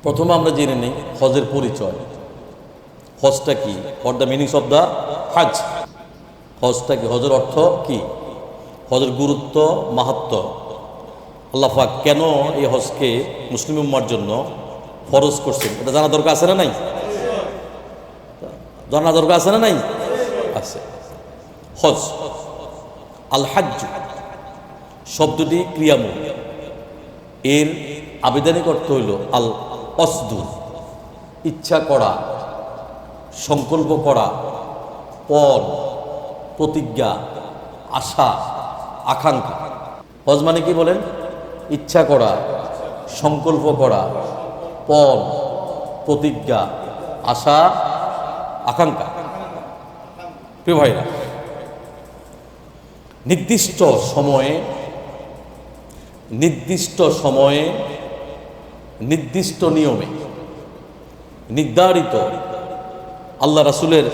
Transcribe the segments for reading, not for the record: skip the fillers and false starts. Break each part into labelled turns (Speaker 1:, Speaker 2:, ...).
Speaker 1: প্রথমে আমরা জেনে নিই হজের পরিচয়। হজটা কি? For the meanings of the হজ। হজটা কি? হজের অর্থ কি? হজের গুরুত্ব, মাহাত্ম্য। আল্লাহ পাক কেন এই হজকে মুসলিম উম্মার জন্য ফরজ করছেন, এটা জানা দরকার আছে না নাই? জানা দরকার আছে না নাই? আছে। হজ আল হাজ্জু শব্দটি ক্রিয়ামূল। এর আবেদনিক অর্থ হইল আল কসদু, ইচ্ছা করা, সংকল্প করা, পণ, প্রতিজ্ঞা, আশা, আকাঙ্ক্ষা। হজ মানে কি বলেন? ইচ্ছা করা, সংকল্প করা, পণ, প্রতিজ্ঞা, আশা, আকাঙ্ক্ষা। প্রিয় ভাইরা, নির্দিষ্ট সময়ে নির্দিষ্ট নিয়মে নির্ধারিত আল্লাহ রাসূলের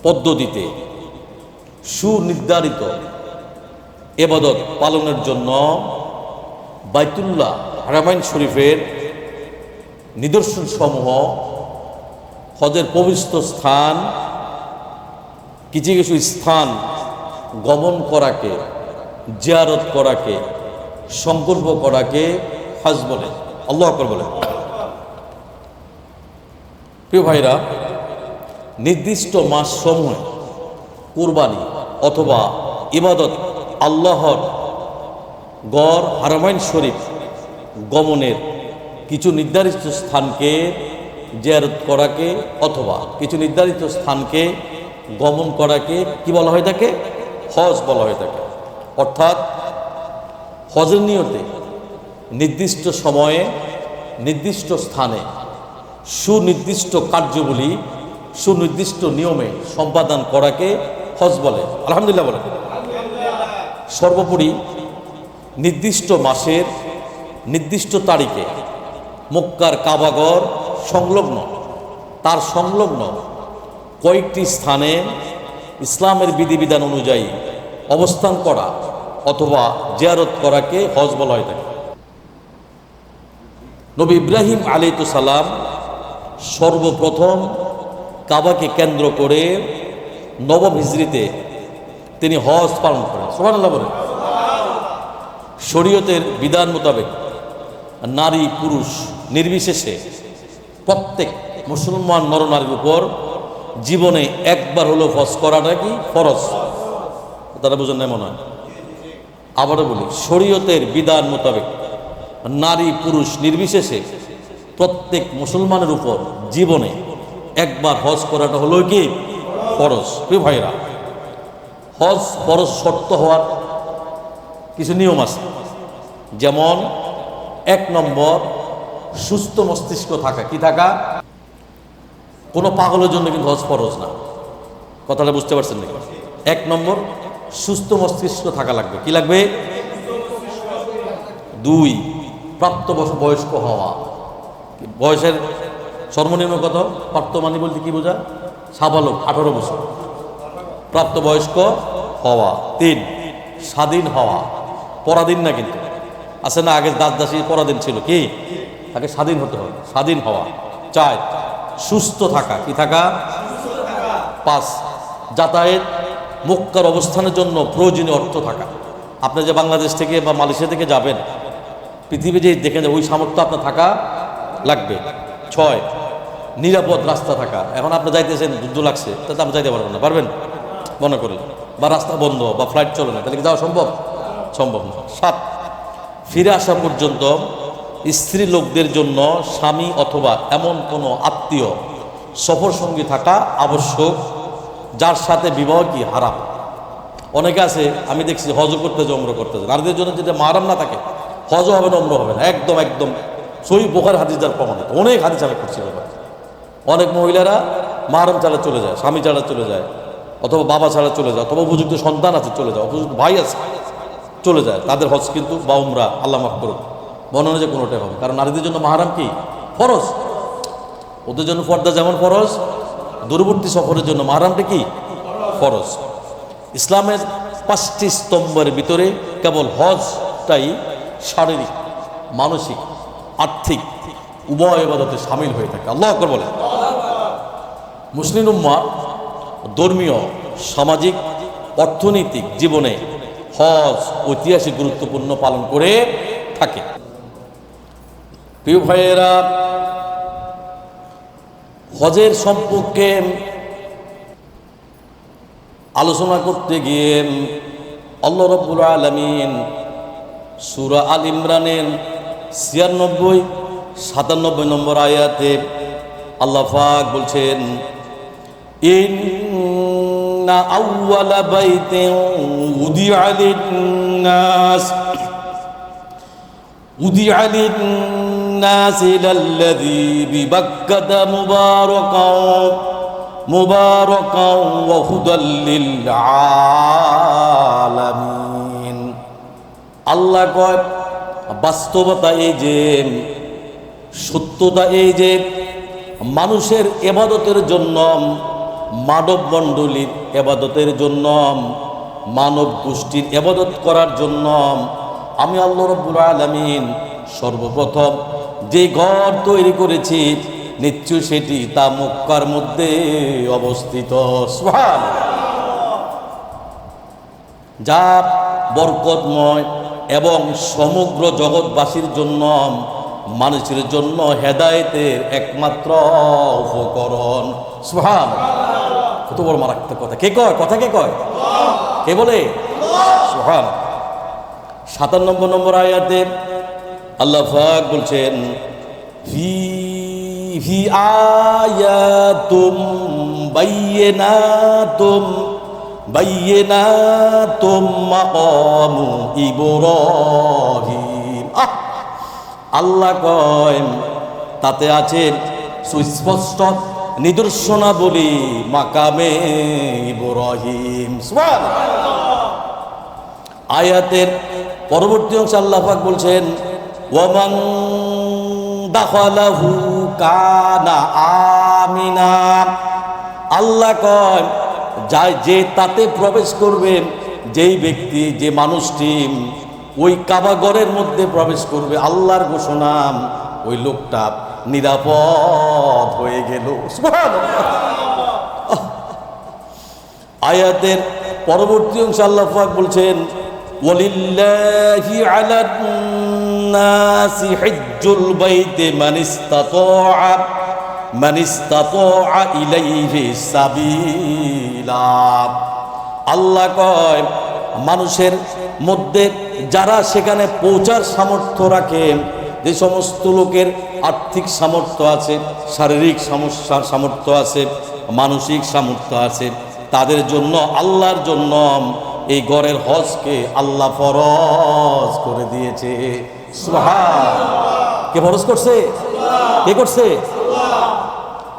Speaker 1: পদ্ধতিতে সুনির্ধারিত ইবাদত পালনের জন্য বাইতুল্লাহ হারামাইন শরীফের নিদর্শন সমূহ, হজের পবিত্র স্থান, কিছু কিছু স্থান গমন করাকে, জিয়ারত করাকে, সংকল্প করাকে হজ বলে। আল্লাহু আকবার বলে। প্রিয় ভাইরা, নির্দিষ্ট মাস সমূহে কুরবানি অথবা ইবাদত আল্লাহর গড় হারামাইন শরীফ গমনের কিছু নির্ধারিত স্থানকে জিয়ারত করাকে অথবা কিছু নির্ধারিত স্থানকে গমন করাকে কি বলা হয়ে থাকে? হজ বলা হয়ে থাকে। অর্থাৎ হজের নিয়তে নির্দিষ্ট সময়ে নির্দিষ্ট স্থানে সুনির্দিষ্ট কার্যগুলি সুনির্দিষ্ট নিয়মে সম্পাদন করাকে হজ বলে। আলহামদুলিল্লাহ বলে। সর্বোপরি নির্দিষ্ট মাসের নির্দিষ্ট তারিখে মক্কার কাবাগর সংলগ্ন কয়েকটি স্থানে ইসলামের বিধিবিধান অনুযায়ী অবস্থান করা অথবা জিয়ারত করাকে হজ বলা হয়ে থাকে। নবী ইব্রাহিম আলাইহিস সালাম সর্বপ্রথম কাবাকে কেন্দ্র করে নবম হিজরিতে তিনি হজ পালন করেন। সুবহানাল্লাহ বলেন। শরীয়তের বিধান মোতাবেক নারী পুরুষ নির্বিশেষে প্রত্যেক মুসলমান নরনারীর উপর জীবনে একবার হলো হজ করাটা কি ফরজ? তারা বুঝেন না মনে হয়। আবারও বলি, শরীয়তের বিধান মোতাবেক নারী পুরুষ নির্বিশেষে প্রত্যেক মুসলমানের উপর জীবনে একবার হজ করাটা হলো কি ফরজ। প্রিয় ভাইরা, হজ ফরজ শর্ত হওয়ার কিছু নিয়ম আছে। যেমন 1 নম্বর, সুস্থ মস্তিষ্ক থাকা। কি থাকা? কোনো পাগলের জন্য কিন্তু হজ ফরজ না। কথাটা বুঝতে পারছেন নাকি? 1 নম্বর, সুস্থ মস্তিষ্ক থাকা লাগবে। কি লাগবে? 2, প্রাপ্তবয়স্ক হওয়া। বয়সের সর্বনিম্ন কত? প্রাপ্তমানী বলতে কি বোঝা? সাবালক, 18 বছর প্রাপ্তবয়স্ক হওয়া। 3, স্বাধীন হওয়া। পরাধীন না কিন্তু। আছে না আগে দাস দাসী পরাধীন ছিল, কি? তাকে স্বাধীন হতে হবে, স্বাধীন হওয়া। 4, সুস্থ থাকা। কি থাকা? 5, যাতায়াত মক্কার অবস্থানের জন্য প্রয়োজনীয় অর্থ থাকা। আপনি যে বাংলাদেশ থেকে বা মালয়েশিয়া থেকে যাবেন, পৃথিবী যে দেখেন ওই সামর্থ্য আপনার থাকা লাগবে। 6, নিরাপদ রাস্তা থাকা। এখন আপনি যাইতেছেন, যুদ্ধ লাগছে, তাতে আপনি যাইতে পারবেন না। পারবেন মনে করি, বা রাস্তা বন্ধ বা ফ্লাইট চলে না, তাহলে কি যাওয়া সম্ভব? সম্ভব না। 7, ফিরে আসা পর্যন্ত স্ত্রী লোকদের জন্য স্বামী অথবা এমন কোনো আত্মীয় সফর সঙ্গী থাকা আবশ্যক, যার সাথে বিবাহ কি হারাম। অনেকে আছে, আমি দেখছি হজও করতে যে উমরা করতে যায়, নারীদের জন্য যেটা মাহারাম না থাকে হজও হবে না, উমরা হবে না। একদম সহিহ বুখারী হাদিস দ্বারা প্রমাণিত। অনেক হাদিস আমি করছি ব্যাপার। অনেক মহিলারা মাহারাম ছাড়া চলে যায়, স্বামী ছাড়া চলে যায়, অথবা বাবা ছাড়া চলে যায়, অথবা উপযুক্ত সন্তান আছে চলে যায়, উপযুক্ত ভাই আছে চলে যায়। তাদের হজ কিন্তু বা উমরা আল্লাহ মাফ করুক বর্ণনা যে কোনোটাই হবে। কারণ নারীদের জন্য মাহারাম কি ফরজ। ওদের জন্য পর্দা যেমন ফরজ, দূরবর্তী সফরের জন্য মাহারামটা কি ফরজ। ইসলামের 5টি স্তম্ভের ভিতরে কেবল হজটাই শারীরিক, মানসিক, আর্থিক উভয় ইবাদতে শামিল হয়ে থাকে। আল্লাহু আকবার বলে। মুসলিম উম্মাহ ধর্মীয়, সামাজিক, অর্থনৈতিক জীবনে হজ ঐতিহাসিক গুরুত্বপূর্ণ পালন করে থাকে। প্রিয় ভাইয়েরা, হজের সম্পর্কে আলোচনা করতে গিয়ে আল্লাহ রাব্বুল আলামিন সূরা আল ইমরানের 96-97 নম্বর আয়াতে আল্লাহ পাক বলছেন, ইন্না আউওয়ালা বাইতিন উদিআ লিন-নাস লাল্লাযী বিবাক্কাতা মুবারাকান ওয়া হুদাল লিল আলামিন। আল্লাহ কয়, বাস্তবতা এই যে, সত্যতা এই যে, মানুষের ইবাদতের জন্য, মানব মণ্ডলীর ইবাদতের জন্য, মানব গোষ্ঠীর ইবাদত করার জন্য আমি আল্লাহ রাব্বুল আলামিন সর্বপ্রথম যে ঘর তৈরি করেছি, নিশ্চয় সেটি তা মক্কার মধ্যে অবস্থিত। সুবহানাল্লাহ। যা বরকতময় এবং সমগ্র জগৎবাসীর জন্য, মানুষের জন্য হেদায়েতের একমাত্র উপকরণ। সুবহানাল্লাহ। কত বড় মারাত্মক কথা! কে কয় কথা? কে কয়? কে বলে? সুবহানাল্লাহ। 97 নম্বর আয়াতে আল্লাহ পাক বলছেন, ফি আয়াতুম বাইয়িনাতুম মাকামু ইব্রাহিম। আল্লাহ কয়, তাতে আছে সুস্পষ্ট নিদর্শনাবলী মাকামে ইব্রাহিম। সুবহানাল্লাহ। আয়াতের পরবর্তী অংশে আল্লাহ পাক বলছেন, ওয়ামান দাখালাহু কানা আমিনা। আল্লাহ কয়, যে তাতে প্রবেশ করবে, যেই ব্যক্তি, যে মানুষটি ওই কাবাগরের মধ্যে প্রবেশ করবে, আল্লাহর ঘোষণা, ওই লোকটা নিরাপদ হয়ে গেল। সুবহানাল্লাহ। আয়াতের পরবর্তী অংশে আল্লাহ পাক বলছেন, ওয়ালিল্লাহি আলান নাসি হিজ্জুল বাইতি মান ইসতাতাআ ইলাইহি সাবিলা। আল্লাহ কয়, মানুষের মধ্যে যারা সেখানে পৌঁছার সামর্থ্য রাখে, যে সমস্ত লোকের আর্থিক সামর্থ্য আছে, শারীরিক সমস্যার সামর্থ্য আছে, মানসিক সামর্থ্য আছে, তাদের জন্য, আল্লাহর জন্য এই ঘরের হজকে আল্লাহ ফরজ করে দিয়েছে। সুবহানাল্লাহ। কে ফরজ করছে? কে করছে?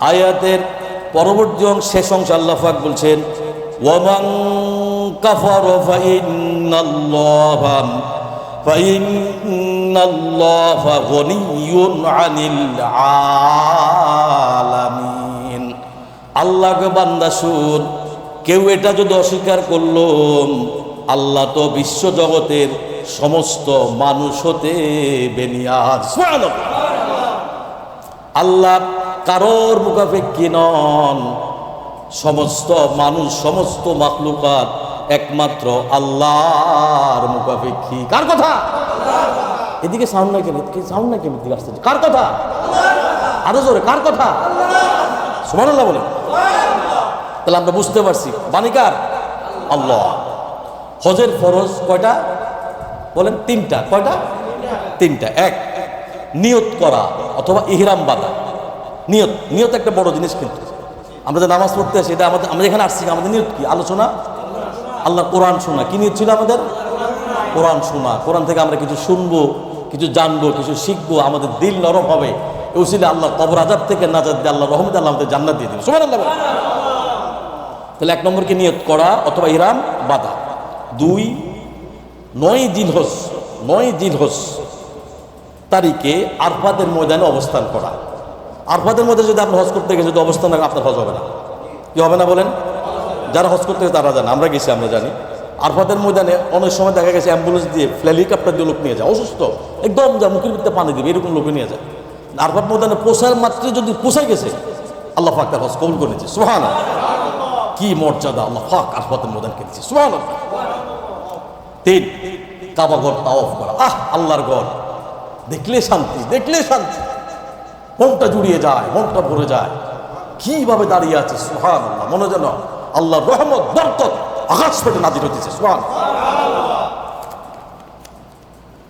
Speaker 1: আয়াতের পরবর্তী অংশ, শেষ অংশ আল্লাহ পাক বলছেন, ওয়ামান কাফারা ফাইন্নাল্লাহা গনিয়্যুন আনিল আলামিন। আল্লাহকে বান্দা শুন, কেউ এটা যদি অস্বীকার করলো, আল্লাহ তো বিশ্ব জগতের সমস্ত মানুষ হতে বেনিয়াজ। আল্লাহ কারোর মুখাপেক্ষী নন। সমস্ত মানুষ, সমস্ত মাখলুকাত একমাত্র আল্লাহর মুখাপেক্ষী। কার কথা? এদিকে সাউন্ড নাই কেন? সাউন্ড নাই কেন? এদিকে আসছে কার কথা? আরো জোরে, কার কথা? সুবহানাল্লাহ বলে। তাহলে আমরা বুঝতে পারছি বাণী কার? আল্লাহ। হজের ফরজ কয়টা বলেন? তিনটা। কয়টা? তিনটা। এক, নিয়ত করা অথবা ইহরাম বাঁধা। নিয়ত একটা বড় জিনিস। কিন্তু আমরা যে নামাজ পড়তে আসি, এটা আমরা এখানে আসছি, আমাদের নিয়ত কি? আলোচনা, আল্লাহ কোরআন শোনা। কি নিয়ত ছিল আমাদের? কোরআন শোনা। কোরআন থেকে আমরা কিছু শুনবো, কিছু জানবো, কিছু শিখবো, আমাদের দিল নরম হবে। এই উসিলে আল্লাহ কবর আযাব থেকে নাজাত দিয়ে আল্লাহ রহমতে আল্লাহ আমাদের জান্নাত দিয়ে দিবেন। সুবহানাল্লাহ। তাহলে এক নম্বর কি? নিয়ত করা অথবা ইহরাম বাঁধা। দুই, 9 জিলহজ তারিখে আরফাতের ময়দানে অবস্থান করা। আরফাতের মধ্যে যদি আপনি হজ করতে গেছে, যদি অবস্থান রাখেন, আপনার হজ হবে না। কি হবে না বলেন? যারা হজ করতে গেছে তারা জানে, আমরা গেছি, আমরা জানি। আরফাতের ময়দানে অনেক সময় দেখা গেছে অ্যাম্বুলেন্স দিয়ে, হেলিকপ্টার দিয়ে লোক নিয়ে যায়, অসুস্থ একদম, যা মুখের ভিতরে পানি দিবে এরকম লোক নিয়ে যায়। আরফাত ময়দানে পোষার মাত্র যদি পোষায় গেছে, আল্লাহ পাক তার হজ কবুল করে নিয়েছে। সুবহানাল্লাহ, কি মর্যাদা আল্লাহ পাক আরফাতের ময়দানকে দিয়েছে। সুবহানাল্লাহ। 3, কাবা ঘর তাওয়াফ করা। আল্লাহর ঘর দেখলে শান্তি, দেখলে শান্তি, মনটা জুড়িয়ে যায়, মনটা ভরে যায়। কিভাবে দাঁড়িয়ে আছে, সুবহানাল্লাহ, মনে যেন আল্লাহর রহমত বরকত আকাশ পেটে নাজির হতেছে। সুবহানাল্লাহ।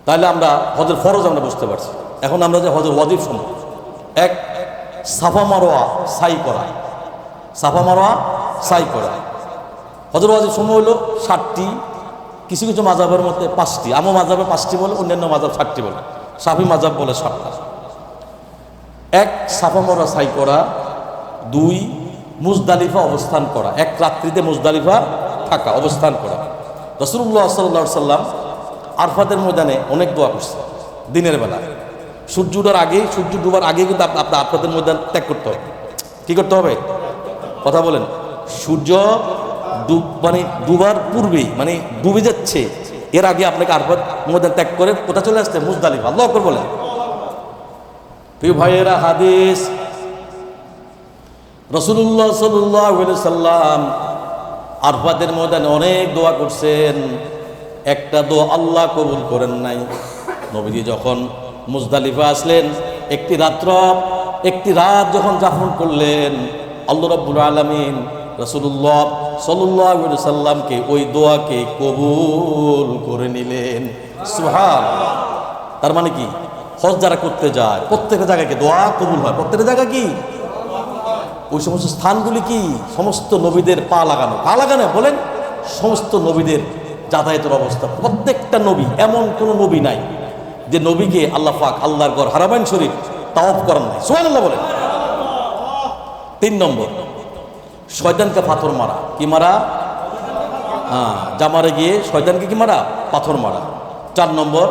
Speaker 1: তাহলে আমরা হজের ফরজ আমরা বুঝতে পারছি। এখন আমরা যে হজের ওয়াজিব সময়, 1, সাফা মারোয়া সাই করা। সাফা মারোয়া সাই করা। হজের ওয়াজিব সময় হলো 7টি, কিছু কিছু মাযহাবের মধ্যে 5টি। আমার মাযহাবে 5টি বলে, অন্যান্য মাযহাব 7টি বলে, শাফি মাযহাব বলে 7টা। 1, সাফা মারোয়া সাই করা। 2, মুজদালিফা অবস্থান করা, 1 রাত্রিতে মুজদালিফা থাকা, অবস্থান করা। রাসূলুল্লাহ সাল্লাল্লাহু আলাইহি সাল্লাম আরফাতের ময়দানে অনেক দোয়া করছে দিনের বেলা। সূর্য ওঠার আগে, সূর্য ডুবার আগে কিন্তু আপনার আরফাতের ময়দান ত্যাগ করতে হবে। কি করতে হবে? কথা বলেন। সূর্য ডুবার পূর্বেই, মানে ডুবে যাচ্ছে, এর আগে আপনাকে আরফাত ময়দান ত্যাগ করে কোথা চলে আসতে? মুজদালিফা। আল্লাহু আকবার বলেন। প্রিয় ভাইয়েরা, হাদিস, রাসূলুল্লাহ সাল্লাল্লাহু আলাইহি সাল্লাম আরফাতের ময়দানে অনেক দোয়া করছেন, একটা দোয়া আল্লাহ কবুল করেন নাই। নবীজি যখন মুজদালিফা আসলেন, একটি রাত যখন যাপন করলেন, আল্লাহ রাব্বুল আলামিন রাসূলুল্লাহ সাল্লাল্লাহু আলাইহি সাল্লামকে ওই দোয়াকে কবুল করে নিলেন। সুবহানাল্লাহ। তার মানে কি, হজ যারা করতে যায় প্রত্যেকটা জায়গায় কি দোয়া কবুল হয়? প্রত্যেকটা জায়গায় কি ওই সমস্ত স্থানগুলি কি সমস্ত নবীদের পা লাগানো বলেন, সমস্ত নবীদের যাতায়াতের অবস্থা। প্রত্যেকটা নবী, এমন কোন নবী নাই যে নবীকে আল্লাহ পাক আল্লাহর ঘর হারামাইন শরীফ তাওয়াফ করান নাই। সুবহানাল্লাহ বলেন। 3 নম্বর, শয়তানকে পাথর মারা। কি মারা? জামারে গিয়ে শয়তানকে কি মারা? পাথর মারা। 4 নম্বর,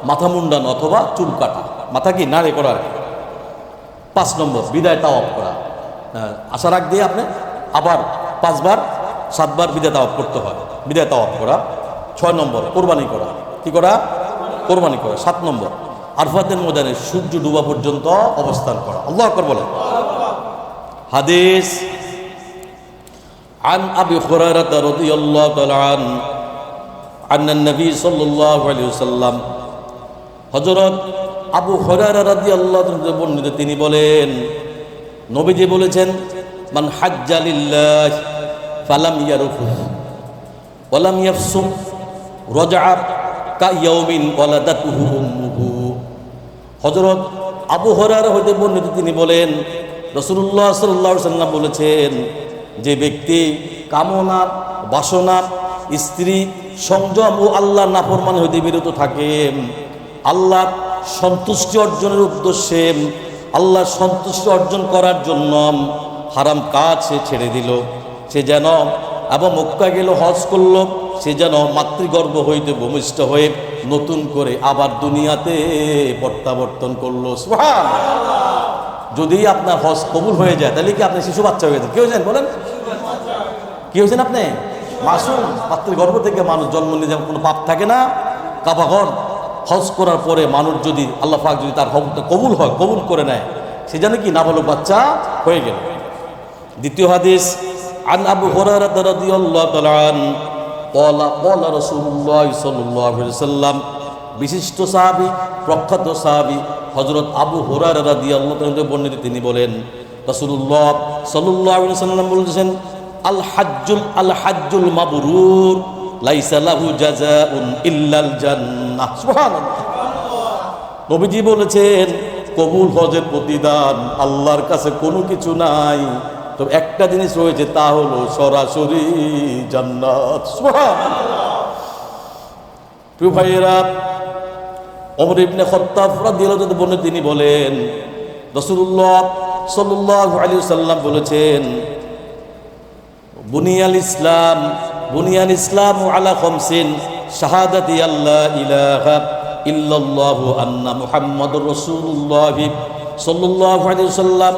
Speaker 1: মাথা মুন্ডানো অথবা চুল কাটা, মাথা কি নাড়ে করা। 5 নম্বর, বিদায় তাওয়াফ করা। আসার আগ দিয়ে আপনি আবার 5 বার 7 বার বিদায় তাওয়াফ করতে হয়, বিদায় তাওয়াফ করা। 6 নম্বর, কোরবানি করা। কি করা? কোরবানি করা। 7 নম্বর, আরফাতের ময়দানে সূর্য ডুবা পর্যন্ত অবস্থান করা। আল্লাহু আকবার বলেন। হাদিস, عن أبي هريرة رضي الله تعالى عنه أن النبي صلى الله عليه وسلم হযরত আবু হুরায়রা রাদিয়াল্লাহু তাআলা বর্ণিত, তিনি বলেন, নবীজি বলেছেন, মান হাজ্জা লিল্লাহ ফালাম ইয়ারফুস ওয়ালাম ইয়াফসুক রাজআ কায়াউমিন ওয়ালাদাতুহু উম্মুহু। হযরত আবু হুরায়রা হতে বর্ণিত, তিনি বলেন, রাসূলুল্লাহ সাল্লাল্লাহু আলাইহি ওয়াসাল্লাম বলেছেন, যে ব্যক্তি কামনা, বাসনা, স্ত্রী সংযম ও আল্লাহর নাফরমানি হইতে বিরত থাকে, আল্লাহর সন্তুষ্টি অর্জনের উদ্দেশ্যে, আল্লাহর সন্তুষ্টি অর্জন করার জন্য হারাম কাজ সে ছেড়ে দিল, সে যেন এবং মক্কা গেল, হজ করল, সে যেন মাতৃগর্ভ হইতে ভূমিষ্ঠ হয়ে নতুন করে আবার দুনিয়াতে প্রত্যাবর্তন করলো। সুবহানাল্লাহ। যদি আপনার হজ কবুল হয়ে যায়, তাহলে কি আপনি শিশু বাচ্চা হয়ে গেছেন? কি হয়েছেন বলেন? কি হয়েছেন আপনি? মাসুম। মাতৃগর্ভ থেকে মানুষ জন্ম নিয়ে যেমন কোনো পাপ থাকে না, কাবাগর হজ করার পরে মানুষ যদি আল্লাহ পাক যদি তার হজটা কবুল হয়, কবুল করে নেয়, সে যেন কি নাবালক বাচ্চা হয়ে গেল। দ্বিতীয় হাদিস, আন আবু হুরায়রা রাদিয়াল্লাহু তাআলা আনহু ক্বালা রাসূলুল্লাহ সাল্লাল্লাহু আলাইহি ওয়াসাল্লাম, বিশিষ্ট সাহাবী, প্রখ্যাত সাহাবী হযরত আবু হুরায়রা রাদিয়াল্লাহু তাআলা বর্ণিত, তিনি বলেন, রাসূলুল্লাহ সাল্লাল্লাহু আলাইহি ওয়াসাল্লাম বলেছেন, আল হাজ্জুল মাবরুর লাইসা লাহু জাযাউন ইল্লাল জান্নাহ। সুবহানাল্লাহ। নবীজি বলেছেন, কবুল হজের প্রতিদান আল্লাহর কাছে কোনো কিছু নাই, তো একটা জিনিস রয়েছে, তা হলো সরাসরি জান্নাত। সুবহানাল্লাহ। প্রিয় ভাইয়েরা, ওমর ইবনে খাত্তাব রাদিয়াল্লাহু তাআলা বলেন, তিনি বলেন, রাসূলুল্লাহ সাল্লাল্লাহু আলাইহি ওয়াসাল্লাম বলেছেন, বুনিয়াল ইসলাম আলা খামসিন, শাহাদাতি আল্লা ইলাহা ইল্লাল্লাহু আন্না মুহাম্মাদুর রাসূলুল্লাহ সাল্লাল্লাহু আলাইহি ওয়াসাল্লাম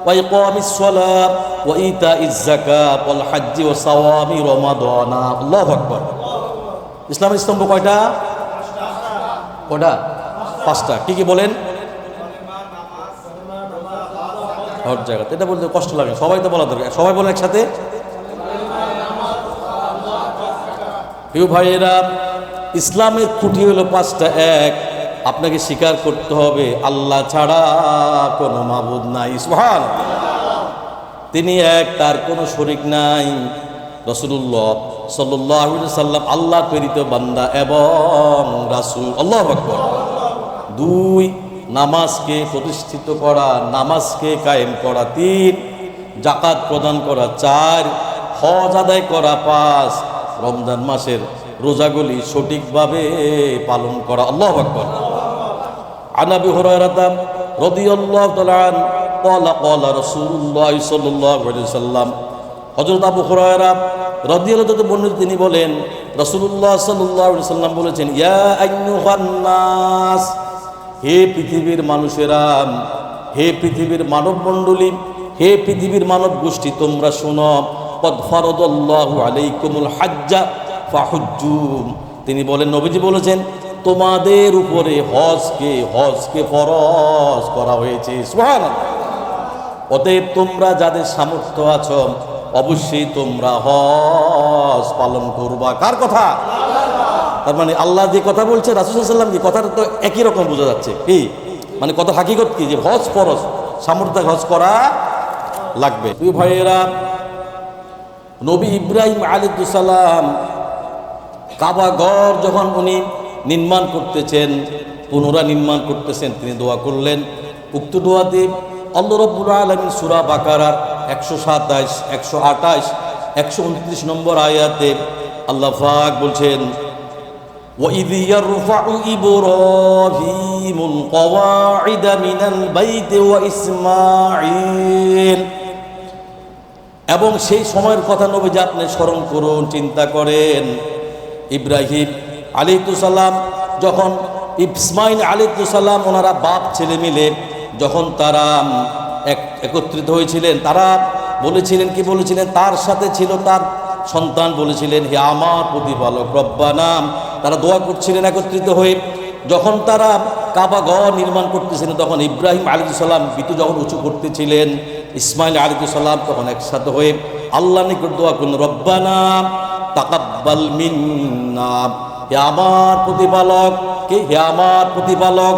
Speaker 1: ওয়া ইকামিস সালাত ওয়া ইতাইজ যাকাত ওয়াল হজ্জ ওয়া সাওয়ামি রমাদান। আল্লাহু আকবার। ইসলামের স্তম্ভ কয়টা? কয়টা? 5টা। কি কি বলেন? হজ জায়গাতে। এটা বলতে কষ্ট লাগে, সবাই তো বলা দরকার, সবাই বলে একসাথে। প্রিয় ভাইয়েরা, ইসলামের খুঁটি হলো পাঁচটা। এক, আপনাকে স্বীকার করতে হবে আল্লাহ ছাড়া কোনো মাবুদ নাই, সুবহানাল্লাহ। তিনি এক, তার কোনো শরীক নাই। রাসূলুল্লাহ সাল্লাল্লাহু আলাইহি সাল্লাম আল্লাহ প্রেরিত বান্দা এবং রাসূল, আল্লাহু আকবার। দুই, নামাজকে প্রতিষ্ঠিত করা, নামাজকে কায়েম করা। তিন, যাকাত প্রদান করা। চার, হজ আদায় করা। পাঁচ, রমজান মাসের রোজাগুলি সঠিকভাবে পালন করা, আল্লাহু আকবার। আন আবি হুরায়রা রাদিয়াল্লাহু তাআলা আন ক্বালা ক্বালা রাসূলুল্লাহ সাল্লাল্লাহু আলাইহি ওয়াসাল্লাম, হযরত আবু হুরায়রা রাদিয়াল্লাহু তাআলা বর্ণিত, তিনি বলেন রাসূলুল্লাহ সাল্লাল্লাহু আলাইহি ওয়াসাল্লাম বলেছেন, ইয়া আইয়ুহান নাস, হে পৃথিবীর মানুষেরা, হে পৃথিবীর মানব মণ্ডলী, হে পৃথিবীর মানব গোষ্ঠী, তোমরা শোনো, কদ ফারাদাল্লাহু আলাইকুমুল হাজ্জা ফাহুজ্জু। তিনি বলেন, নবীজি বলেছেন, তোমাদের উপরে হজকে ফরজ করা হয়েছে, সুবহানাল্লাহ। অতএব তোমরা যাদের সামর্থ্য আছো অবশ্যই তোমরা হজ পালন করবা। কার কথা? তার মানে আল্লাহ যে কথা বলছে, রাসূল সাল্লাল্লাহু আলাইহি ওয়াসাল্লাম যে কথাটা তো একই রকম বোঝা যাচ্ছে। কি মানে কথা হাকিকত কি, যে হজ ফরজ, সামর্থ্য হজ করা লাগবে। প্রিয় ভাইয়েরা, নবী ইব্রাহিম আলাইহিস সালাম কাবা ঘর যখন উনি নির্মাণ করতেছেন, পুনরায় নির্মাণ করতেছেন, তিনি দোয়া করলেন। উক্ত দোয়াতে আল্লাহ রাব্বুল আলামিন সূরা বাকারার 127, 128, 129 নম্বর আয়াতে আল্লাহ পাক বলছেন, وَإِذْ يَرْفَعُ إِبْرَاهِيمُ الْقَوَاعِدَ مِنَ الْبَيْتِ وَإِسْمَاعِيلُ। এবং সেই সময়ের কথা নবীজি আপনি স্মরণ করুন, চিন্তা করেন। ইব্রাহিম আলাইহিস সালাম যখন ইসমাইল আলাইহিস সালাম, ওনারা বাপ ছেলে মিলে যখন তারা একত্রিত হয়েছিলেন, তারা বলেছিলেন, কি বলেছিলেন, তার সাথে ছিল তার সন্তান, বলেছিলেন, হে আমার প্রতিপালক রব্বানা। তারা দোয়া করছিলেন একত্রিত হয়ে। যখন তারা কাবা ঘর নির্মাণ করতেছিলেন, তখন ইব্রাহিম আলাইহিস সালাম বিতু যখন উঁচু করতেছিলেন, ইসমাইল আলাইহিস সালাম তখন একসাথে হয়ে আল্লাহর নিকট দোয়া করলেন, রব্বানা তাকাব্বাল মিন্না, হে আমার প্রতিপালক, কে, হে আমার প্রতিপালক,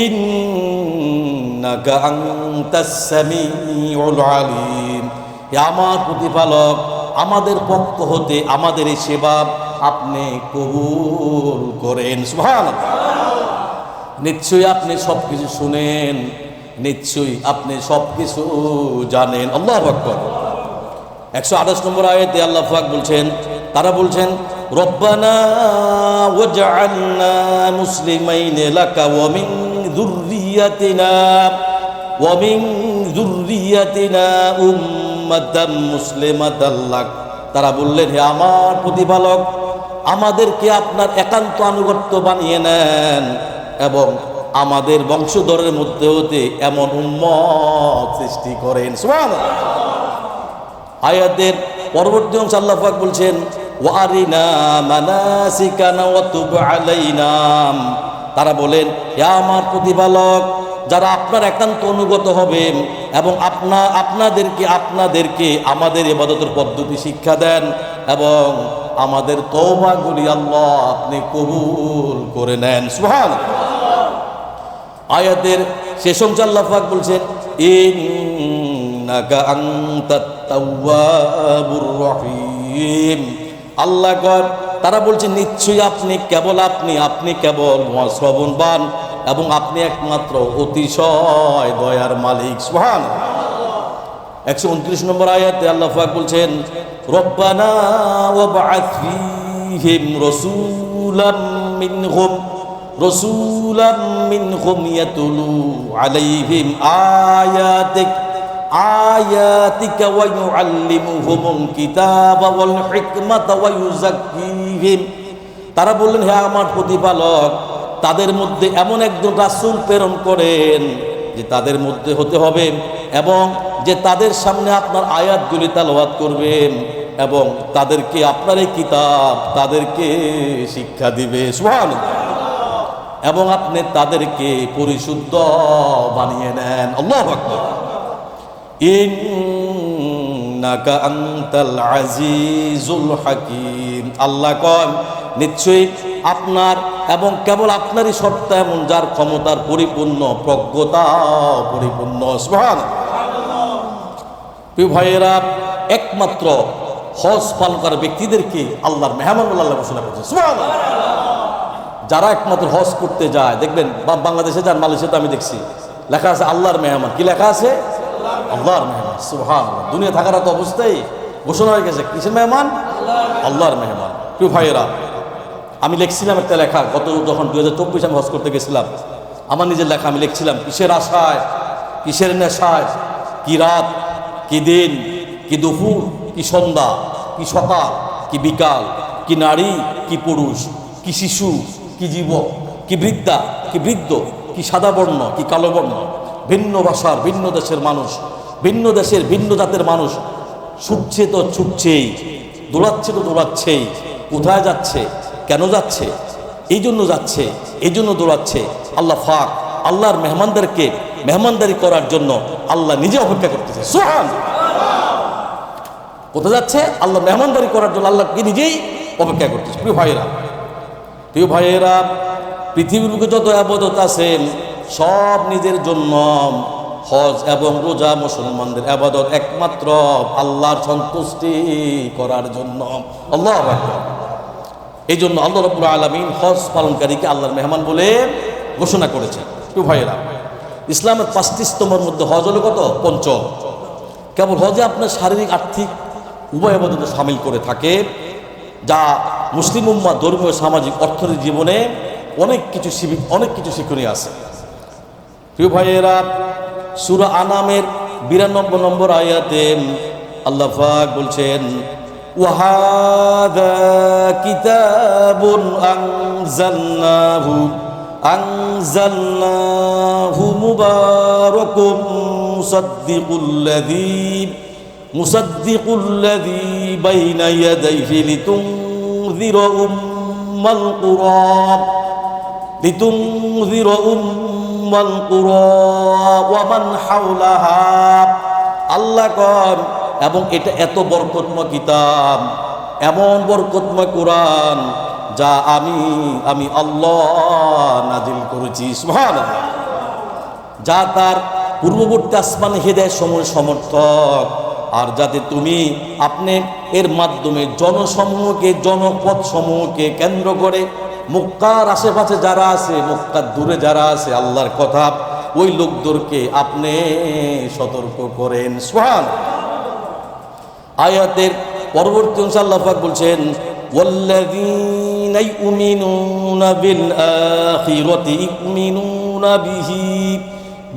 Speaker 1: ইন্নাকা আনতাস সামিউল আলিম, হে আমার প্রতিপালক, আমাদের পক্ষ হতে আমাদের এই সেবা আপনি কবুল করেন, সুবহানাল্লাহ। নিশ্চয়ই আপনি সব কিছু শুনেন, নিশ্চয়ই আপনি সব কিছু জানেন, আল্লাহু আকবার। 128 নম্বর আয়াতে আল্লাহ পাক বলছেন, তারা বলছেন, রব্বানা ওয়াজআলনা মুসলিমাইন লাকা ওয়া মিন যুররিয়াতিনা উম্মাতাম মুসলিমাতাল লাক। তারা বললেন, হে আমার প্রতিপালক, আমাদেরকে আপনার একান্ত আনুগত্য বানিয়ে নেন এবং আমাদের বংশধরের মধ্যে হতে এমন উম্মত সৃষ্টি করেন, সুবহানাল্লাহ। আয়াতের পরবর্তী অংশে আল্লাহ পাক বলছেন, ওয়ারিনা মানাসিকানা ওয়া তুব আলাইনা। তারা বলেন, হে আমার প্রতিপালক, যারা আপনার একান্ত অনুগত হবেন এবং আপনাদেরকে আমাদের ইবাদতের পদ্ধতি শিক্ষা দেন এবং আমাদের তওবাগুলি আল্লাহ আপনি কবুল করে নেন, সুবহানাল্লাহ। আয়াতের শেষ অংশে আল্লাহ পাক বলছেন, ইন্নাকা আনতাত তাওয়াবুর রহিম। আল্লাহ কর, তারা বলছেন, নিশ্চয়ই আপনি কেবল মহাশ্রবণবান এবং আপনি একমাত্র অতিশয় দয়ার মালিক, সুবহানাল্লাহ। 129 নম্বর আয়াতে আল্লাহ পাক বলছেন, রব্বানা ওয়াবআথ ফীহিম রাসূলাম মিনহুম ইয়াতুলু আলাইহিম আয়াতিকা ওয়া ইউআল্লিমুহুমুল কিতাবা ওয়াল হিকমাতা ওয়া ইউযাক্কিহিম। তারা বললেন, হে আমার প্রতিপালক, তাদের মধ্যে এমন একজন রাসূল প্রেরণ করেন যে তাদের মধ্যে হতে হবে এবং যে তাদের সামনে আপনার আয়াতগুলি তেলাওয়াত করবেন এবং তাদেরকে আপনার এই কিতাব তাদেরকে শিক্ষা দিবে, সুবহানাল্লাহ। এবং আপনি তাদেরকে পরিশুদ্ধ বানিয়ে নেন, আল্লাহু আকবার। ইন্নাকা আনতাল আজিজুল হাকিম। আল্লাহ কন নিশ্চয়ই আপনার এবং কেবল আপনারই সত্তা এমন যার ক্ষমতার পরিপূর্ণ, প্রজ্ঞতা পরিপূর্ণ। সুবহানাল্লাহ। প্রিয় ভাইয়েরা, একমাত্র হজ পালন করা ব্যক্তিদেরকে আল্লাহর মেহমান বলে আল্লাহ ঘোষণা করছে। সুবহানাল্লাহ। যারা একমাত্র হজ করতে যায়, দেখবেন বাংলাদেশে যান, মালয়েশিয়াতে আমি দেখছি লেখা আছে আল্লাহর মেহমান। কি লেখা আছে? আল্লাহর মেহমান। সুবহানাল্লাহ। দুনিয়া থাকার তো অবস্থায় ঘোষণা হয়ে গেছে কিসের মেহমান? আল্লাহর মেহমান। প্রিয় ভাইয়েরা, আমি লিখছিলাম একটা লেখা যখন 2024 আমি হজ করতে গেছিলাম, আমার নিজের লেখা আমি লিখছিলাম কিসের আশায়, কিসের নেশায়, কি রাত, কি দিন, কি দুপুর, কি সন্ধ্যা, কি সকাল, কি বিকাল, কি নারী, কি পুরুষ, কি শিশু, কি যুবক, কি বৃদ্ধা, কি বৃদ্ধ, কি সাদা বর্ণ, কি কালো বর্ণ, ভিন্ন ভাষার, ভিন্ন দেশের মানুষ, ভিন্ন দেশের, ভিন্ন জাতের মানুষ ছুটছে তো ছুটছেই, দৌড়াচ্ছে তো দৌড়াচ্ছেই। কোথায় যাচ্ছে, কেন যাচ্ছে? এই জন্য যাচ্ছে, এই জন্য দৌড়াচ্ছে। আল্লাহ পাক আল্লাহর মেহমানদেরকে মেহমানদারি করার জন্য আল্লাহ নিজে অপেক্ষা করতেছে। সুবহানাল্লাহ। কোথায় যাচ্ছে? আল্লাহ মেহমানদারি করার জন্য আল্লাহকে নিজেই অপেক্ষা করতেছে। প্রিয় ভাইয়েরা, পৃথিবীর বুকে যত ইবাদত আছে সব নিজের জন্য। হজ এবং রোজা মুসলমানদের ইবাদত একমাত্র আল্লাহর সন্তুষ্টি করার জন্য। আল্লাহু আকবার। এই জন্য আল্লাহ রাব্বুল আলামিন হজ পালনকারীকে আল্লাহর মেহমান বলে ঘোষণা করেছেন। প্রিয় ভাইয়েরা, ইসলামের 5টি স্তম্ভের মধ্যে হজ হলো কত? পঞ্চম। কেবল হজে আপনার শারীরিক, আর্থিক উভয় ইবাদতে শামিল করে থাকে, যা মুসলিম উম্মাহ ধর্মীয়, সামাজিক, অর্থনৈতিক জীবনে অনেক কিছু শিক্ষণীয় আছে। প্রিয় ভাইয়েরা, সূরা আনামের 92 নম্বর আয়াতে আল্লাহ পাক বলছেন, ওয়াহাদা কিতাবুন আনজালনাহু মুবারাকুম মুসাদ্দিকুল্লাযী বাইনা ইয়াদাইহি লিতুনযিরা উম্মাল কুরা ওয়া মান হাওলাহা। আল্লাহ কন এবং এটা এত বরকতময় কিতাব, এমন বরকতময় কোরআন যা আমি আল্লাহ নাজিল করেছি। সুবহানাল্লাহ। যা তার পূর্ববর্তী আসমান হেদায়েত সমূহের সমর্থক, আর যাতে আপনি এর মাধ্যমে জনসমূহকে, জনপদ সমূহকে কেন্দ্র করে মক্কার আশেপাশে যারা আছে, মক্কার দূরে যারা আছে, আল্লাহর কথা ওই লোকদেরকে আপনি সতর্ক করেন। সুবহানাল্লাহ। আয়াতের পরবর্তী অংশে আল্লাহ পাক বলছেন, ওয়াল্লাযীনা ইউমিনুনা বিল আখিরাতি ইউমিনুনা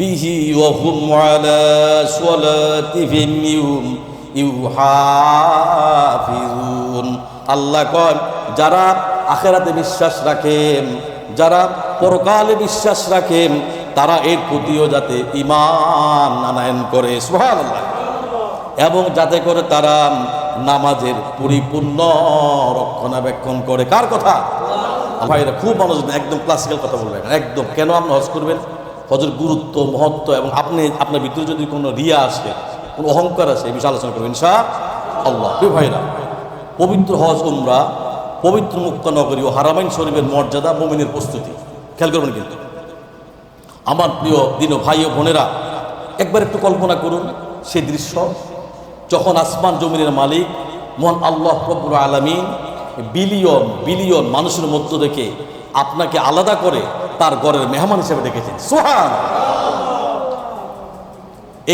Speaker 1: বিহি ওয়া হুম আলা সালাতিহিম ইউহাফিজুন। আল্লাহ কন যারা আখিরাতে বিশ্বাস রাখেন, যারা পরকালে বিশ্বাস রাখেন, তারা এর প্রতিও যাতে ঈমান আনয়ন করে। সুবহানাল্লাহ। এবং যাতে করে তারা নামাজের পরিপূর্ণ রক্ষণাবেক্ষণ করে। কার কথা? ভাইরা খুব মনোযোগ, একদম ক্লাসিক্যাল কথা বলবেন একদম। কেন আপনি হজ করবেন, হজের গুরুত্ব, মহত্ব, এবং আপনার ভিতরে যদি কোনো রিয়া আসে, কোনো অহংকার আসে, এই বিষয়ে আলোচনা করবেন ইনশাআল্লাহ। প্রিয় ভাইরা, পবিত্র হজ উমরা, পবিত্র মক্কা নগরী ও হারামাইন শরীফের মর্যাদা, মুমিনের প্রস্তুতি, খেয়াল করবেন কিন্তু আমার প্রিয় দিন ভাই ও বোনেরা। একবার একটু কল্পনা করুন সেই দৃশ্য, যখন আসমান জমিনের মালিক মহান আল্লাহ রব্বুল আলামিন বিলিয়ন বিলিয়ন মানুষের মধ্য থেকে আপনাকে আলাদা করে তার ঘরের মেহমান হিসেবে ডেকেছেন। সুবহানাল্লাহ।